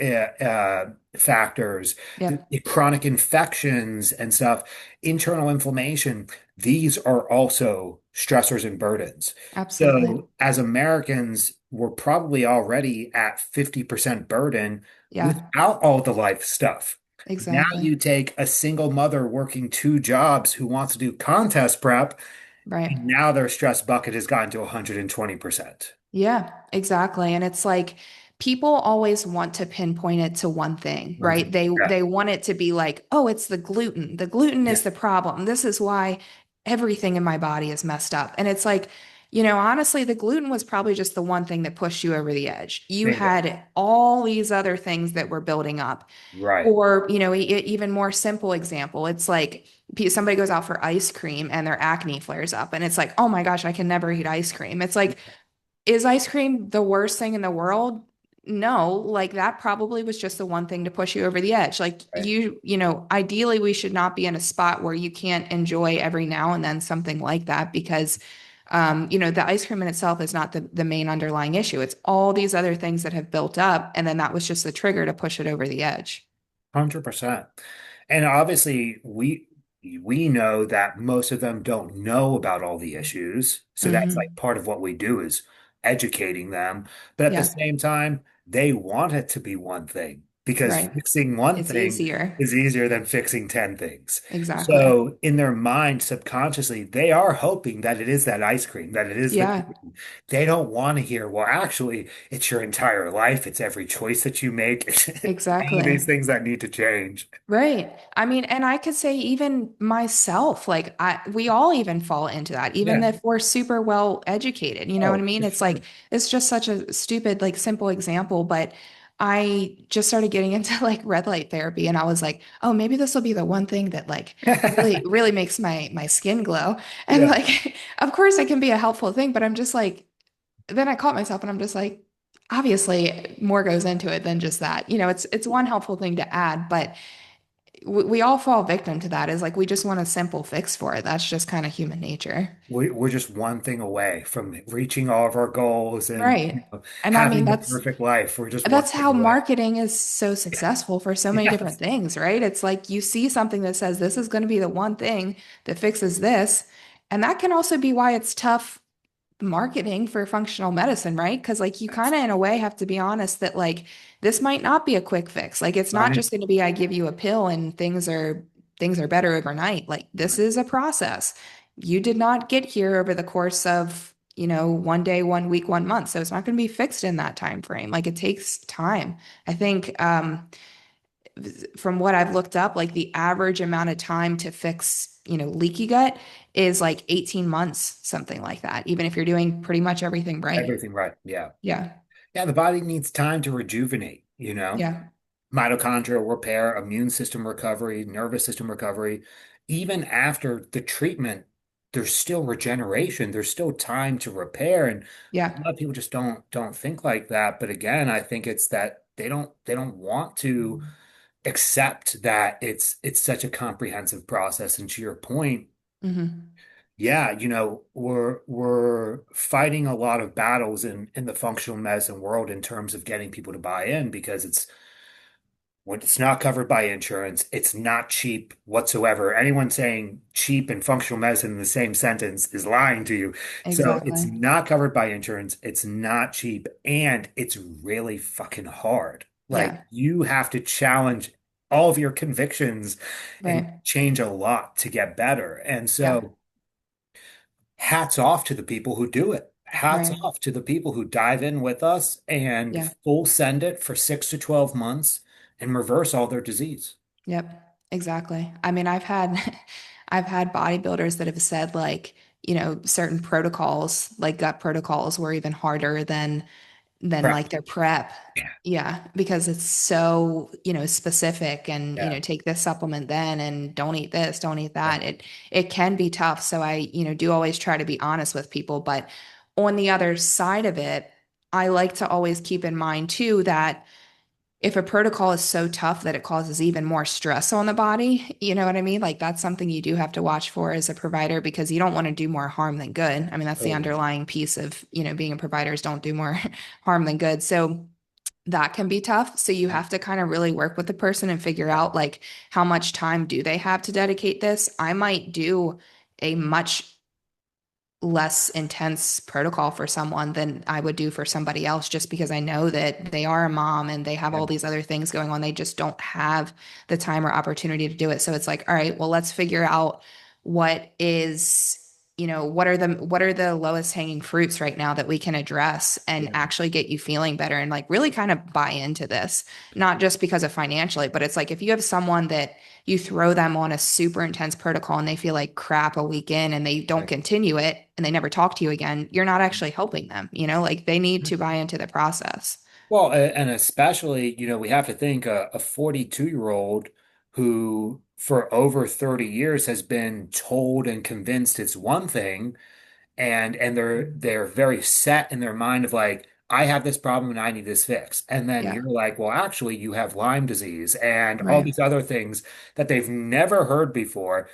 factors, Yep. the chronic infections and stuff, internal inflammation. These are also stressors and burdens. Absolutely. So, as Americans, we're probably already at 50% burden Yeah, without all the life stuff. Now exactly. you take a single mother working two jobs who wants to do contest prep, Right. and now their stress bucket has gotten to 120%. Yeah, exactly. And it's like people always want to pinpoint it to one thing, One right? thing. They Yeah. want it to be like, "Oh, it's the gluten. The gluten is Yeah. the problem. This is why everything in my body is messed up." And it's like, honestly, the gluten was probably just the one thing that pushed you over the edge. You Bingo. had all these other things that were building up. Right. Or, even more simple example, it's like somebody goes out for ice cream and their acne flares up and it's like, "Oh my gosh, I can never eat ice cream." It's like, is ice cream the worst thing in the world? No, like that probably was just the one thing to push you over the edge. Like Right. ideally we should not be in a spot where you can't enjoy every now and then something like that because the ice cream in itself is not the main underlying issue. It's all these other things that have built up, and then that was just the trigger to push it over the edge. 100%. And obviously, we know that most of them don't know about all the issues. So that's like Hmm. part of what we do is educating them. But at the Yeah, same time, they want it to be one thing because right. fixing one It's thing easier. is easier than fixing 10 things. Exactly. So in their mind, subconsciously, they are hoping that it is that ice cream, that it is the Yeah, gluten. They don't want to hear, well, actually, it's your entire life. It's every choice that you make. All of exactly. these things that need to change. Right. I mean, and I could say even myself, like we all even fall into that, even Yeah, if we're super well educated, you know what I oh, mean? for It's like, sure. it's just such a stupid, like simple example, but I just started getting into like red light therapy and I was like, oh, maybe this will be the one thing that like really makes my skin glow. And Yeah. like, of course it can be a helpful thing, but I'm just like, then I caught myself and I'm just like, obviously more goes into it than just that. It's one helpful thing to add, but we all fall victim to that is like we just want a simple fix for it. That's just kind of human nature. We're just one thing away from reaching all of our goals and Right. And I mean, having the that's perfect life. We're just one That's thing how away. marketing is so successful for so many different Yes. things, right? It's like you see something that says this is going to be the one thing that fixes this. And that can also be why it's tough marketing for functional medicine, right? Because like you kind Yes. of in a way have to be honest that like this might not be a quick fix. Like it's not Right. just going to be I give you a pill and things are better overnight. Like this Right. is a process. You did not get here over the course of, one day, 1 week, 1 month. So it's not going to be fixed in that time frame. Like it takes time. I think from what I've looked up, like the average amount of time to fix, leaky gut is like 18 months, something like that, even if you're doing pretty much everything right. Everything right. Yeah. Yeah. Yeah, the body needs time to rejuvenate, you know? Yeah. Mitochondrial repair, immune system recovery, nervous system recovery. Even after the treatment, there's still regeneration. There's still time to repair. And a Yeah. lot of people just don't think like that. But again, I think it's that they don't want to accept that it's such a comprehensive process. And to your point, Hmm. yeah, we're fighting a lot of battles in the functional medicine world in terms of getting people to buy in because it's when it's not covered by insurance, it's not cheap whatsoever. Anyone saying cheap and functional medicine in the same sentence is lying to you. So it's Exactly. not covered by insurance, it's not cheap, and it's really fucking hard. Like Yeah. you have to challenge all of your convictions and Right. change a lot to get better. And Yeah. so hats off to the people who do it. Hats Right. off to the people who dive in with us and Yeah. full send it for 6 to 12 months and reverse all their disease. Yep. Exactly. I mean, I've had I've had bodybuilders that have said like, certain protocols, like gut protocols were even harder than Prep. like their prep. Yeah. Yeah, because it's so, specific and, Yeah. take this supplement then and don't eat this, don't eat that. Right. It can be tough. So I, do always try to be honest with people, but on the other side of it, I like to always keep in mind too that if a protocol is so tough that it causes even more stress on the body, you know what I mean? Like that's something you do have to watch for as a provider because you don't want to do more harm than good. I mean, that's the Totally. underlying piece of, being a provider is don't do more harm than good. So that can be tough. So you have to kind of really work with the person and figure Yeah. out like how much time do they have to dedicate this? I might do a much less intense protocol for someone than I would do for somebody else just because I know that they are a mom and they have Yeah. all these other things going on. They just don't have the time or opportunity to do it. So it's like, all right, well, let's figure out what is, what are the lowest hanging fruits right now that we can address and Yeah. actually get you feeling better and like really kind of buy into this, not just because of financially, but it's like if you have someone that you throw them on a super intense protocol and they feel like crap a week in and they don't Right. continue it and they never talk to you again, you're not actually helping them, like they need to buy into the process. Well, and especially, we have to think a 42-year-old who for over 30 years has been told and convinced it's one thing and they're very set in their mind of like I have this problem and I need this fixed. And then Yeah. you're like, well, actually, you have Lyme disease and all Right. these other things that they've never heard before.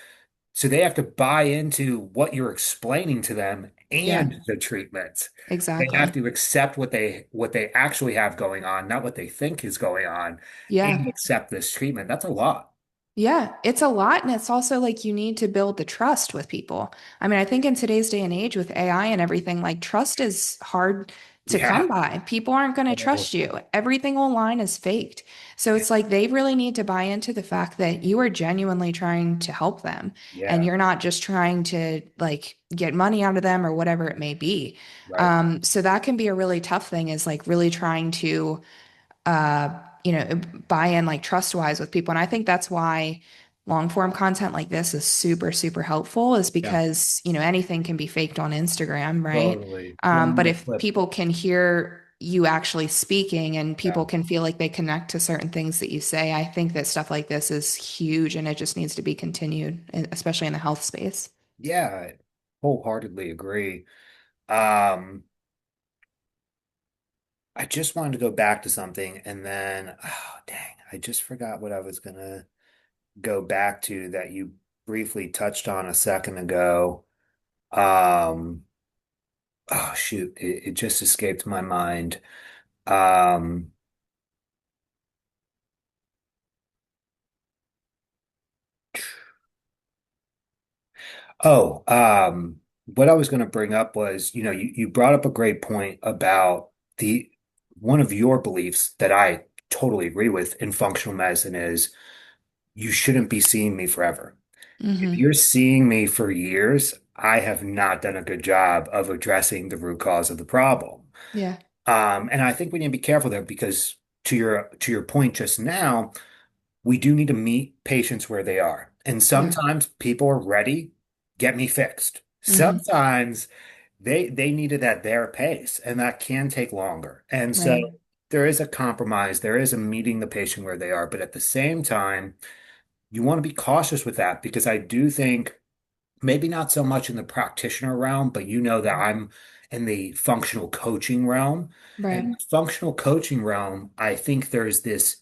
So they have to buy into what you're explaining to them Yeah. and the treatment. They have Exactly. to accept what they actually have going on, not what they think is going on, and Yeah. accept this treatment. That's a lot. Yeah, it's a lot. And it's also like you need to build the trust with people. I mean, I think in today's day and age with AI and everything, like trust is hard to come Yeah. by. People aren't going to Oh, trust you. Everything online is faked. So yeah. it's like they really need to buy into the fact that you are genuinely trying to help them and Yeah. you're not just trying to like get money out of them or whatever it may be. Right. So that can be a really tough thing is like really trying to uh, buy in like trust wise with people. And I think that's why long form content like this is super, super helpful is Yeah. because, anything can be faked on Instagram, right? Totally. But One if clip. people can hear you actually speaking and Yeah. people can feel like they connect to certain things that you say. I think that stuff like this is huge and it just needs to be continued, especially in the health space. Yeah, I wholeheartedly agree. Um, I just wanted to go back to something and then, oh, dang, I just forgot what I was gonna go back to that you briefly touched on a second ago. Um, oh shoot, it just escaped my mind. Um, oh, what I was going to bring up was, you brought up a great point about the one of your beliefs that I totally agree with in functional medicine is you shouldn't be seeing me forever. If Hmm. you're seeing me for years, I have not done a good job of addressing the root cause of the problem. Yeah. And I think we need to be careful there because to your point just now, we do need to meet patients where they are. And Yeah. sometimes people are ready, get me fixed. Hmm. Sometimes they need it at their pace, and that can take longer. And so Right. there is a compromise, there is a meeting the patient where they are, but at the same time, you want to be cautious with that because I do think maybe not so much in the practitioner realm, but you know that I'm in the functional coaching realm. And in Right. the functional coaching realm, I think there's this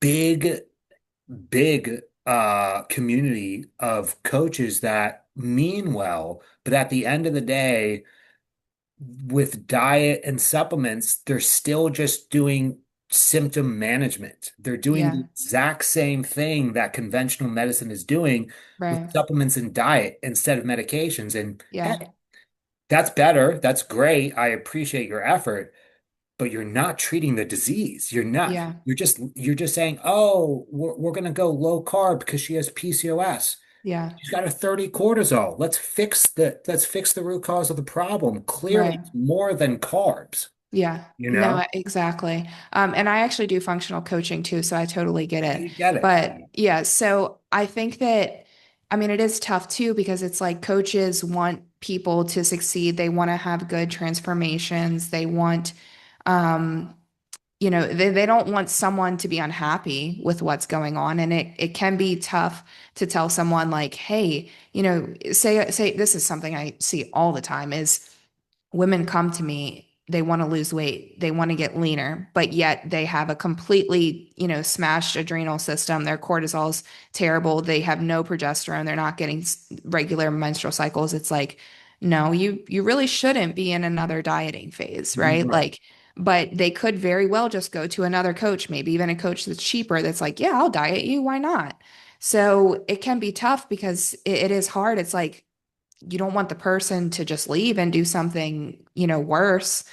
big big community of coaches that mean well, but at the end of the day, with diet and supplements, they're still just doing symptom management. They're doing the Yeah. exact same thing that conventional medicine is doing with Right. supplements and diet instead of medications. And Yeah. hey, that's better. That's great. I appreciate your effort, but you're not treating the disease. You're not, Yeah. you're just saying, oh, we're going to go low carb because she has PCOS. Yeah. She's got a 30 cortisol. Let's fix the root cause of the problem. Clearly, Right. it's more than carbs, Yeah. you No, know? exactly. And I actually do functional coaching too, so I totally get it. You get it. But yeah, so I think that, I mean, it is tough too because it's like coaches want people to succeed. They want to have good transformations. They want, um, they don't want someone to be unhappy with what's going on. And it can be tough to tell someone like, hey, say this is something I see all the time is women come to me, they want to lose weight, they want to get leaner, but yet they have a completely, smashed adrenal system. Their cortisol's terrible. They have no progesterone. They're not getting regular menstrual cycles. It's like, no, you really shouldn't be in another dieting phase, right? Right. Like, but they could very well just go to another coach, maybe even a coach that's cheaper, that's like, yeah, I'll diet you. Why not? So it can be tough because it is hard. It's like, you don't want the person to just leave and do something, worse.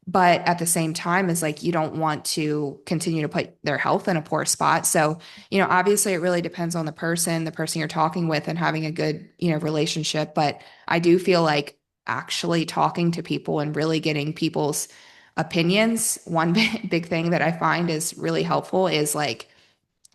But at the same time, is like you don't want to continue to put their health in a poor spot. So, obviously it really depends on the person you're talking with and having a good, relationship. But I do feel like actually talking to people and really getting people's opinions, one big thing that I find is really helpful is like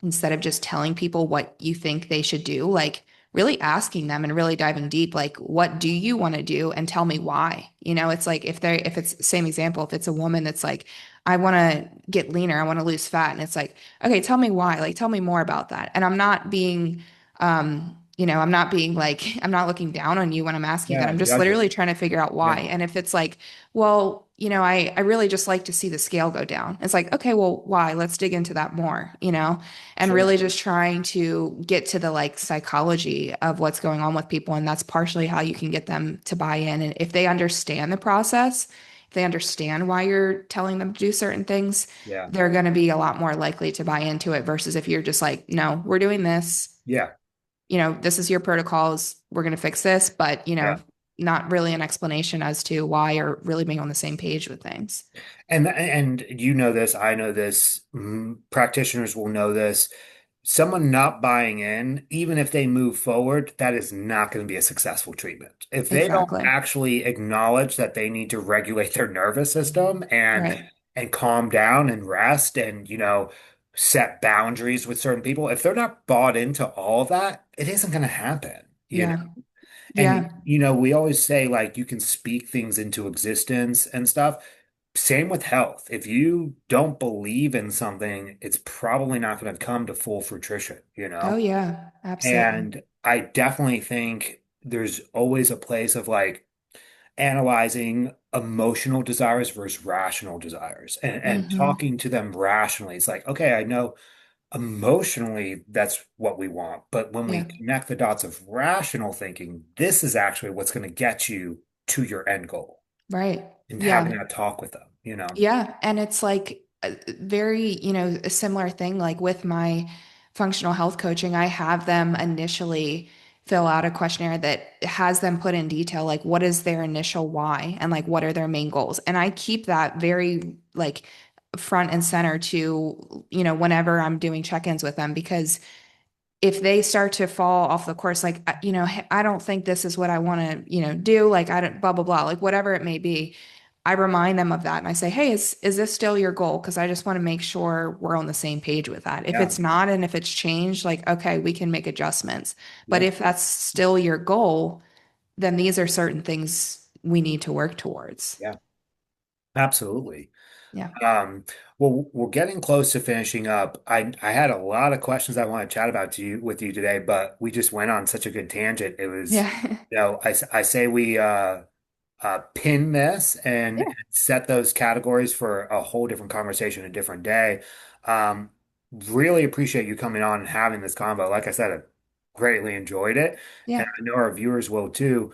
instead of just telling people what you think they should do, like really asking them and really diving deep, like, what do you want to do? And tell me why. It's like if it's same example, if it's a woman that's like, I want to get leaner, I want to lose fat. And it's like, okay, tell me why. Like, tell me more about that. And I'm not being like, I'm not looking down on you when I'm asking that. Yeah, I'm just judge it. literally trying to figure out why. Yeah, And if it's like, well, I really just like to see the scale go down. It's like, okay, well, why? Let's dig into that more, and sure. really just trying to get to the like psychology of what's going on with people. And that's partially how you can get them to buy in. And if they understand the process, if they understand why you're telling them to do certain things, Yeah. they're going to be a lot more likely to buy into it versus if you're just like, no, we're doing this, Yeah. this is your protocols, we're going to fix this, but, Yeah. not really an explanation as to why or really being on the same page with things. And you know this, I know this, practitioners will know this. Someone not buying in, even if they move forward, that is not going to be a successful treatment. If they don't Exactly. actually acknowledge that they need to regulate their nervous system Right. and calm down and rest and, set boundaries with certain people, if they're not bought into all of that, it isn't going to happen. Yeah. And Yeah. we always say like you can speak things into existence and stuff. same with health. If you don't believe in something, it's probably not going to come to full fruition, you Oh know? yeah, absolutely. And I definitely think there's always a place of like analyzing emotional desires versus rational desires and Hmm. talking to them rationally. It's like, okay, I know emotionally that's what we want, but when we Yeah, connect the dots of rational thinking, this is actually what's going to get you to your end goal right. and having Yeah. that talk with them, you know? Yeah, and it's like a very, a similar thing like with my functional health coaching, I have them initially fill out a questionnaire that has them put in detail like what is their initial why and like what are their main goals. And I keep that very like front and center to, whenever I'm doing check-ins with them because if they start to fall off the course, like, "Hey, I don't think this is what I want to, do, like, I don't, blah, blah, blah, like, whatever it may be, I remind them of that. And I say, hey, is this still your goal? Because I just want to make sure we're on the same page with that. If Yeah, it's not, and if it's changed, like, okay, we can make adjustments. But yeah, if that's still your goal, then these are certain things we need to work towards. yeah, absolutely. Yeah. Um, well, we're getting close to finishing up. I had a lot of questions I want to chat about to you with you today, but we just went on such a good tangent. It was, Yeah. I say we pin this and Yeah. set those categories for a whole different conversation a different day. Um, really appreciate you coming on and having this convo. Like I said, I greatly enjoyed it, and Yeah. I know our viewers will too.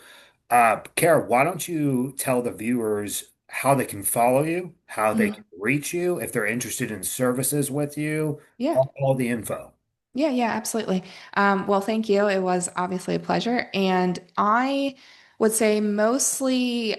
Kara, why don't you tell the viewers how they can follow you, how they can Mhm. reach you, if they're interested in services with you, Yeah. all the info. Yeah, yeah, absolutely. Well, thank you. It was obviously a pleasure. And I would say mostly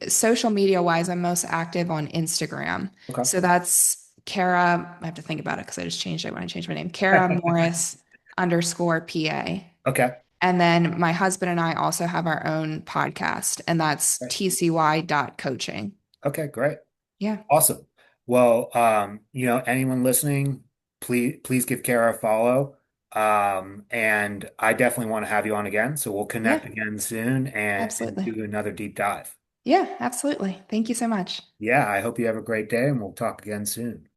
social media wise, I'm most active on Instagram. Okay. So that's Kara, I have to think about it because I just changed it when I changed my name, Kara Morris underscore PA. Okay. And then my husband and I also have our own podcast, and that's tcy.coaching. Okay, great. Yeah, Awesome. Well, anyone listening, please give Kara a follow. And I definitely want to have you on again. So we'll connect yeah, again soon and absolutely. do another deep dive. Yeah, absolutely. Thank you so much. Yeah, I hope you have a great day and we'll talk again soon.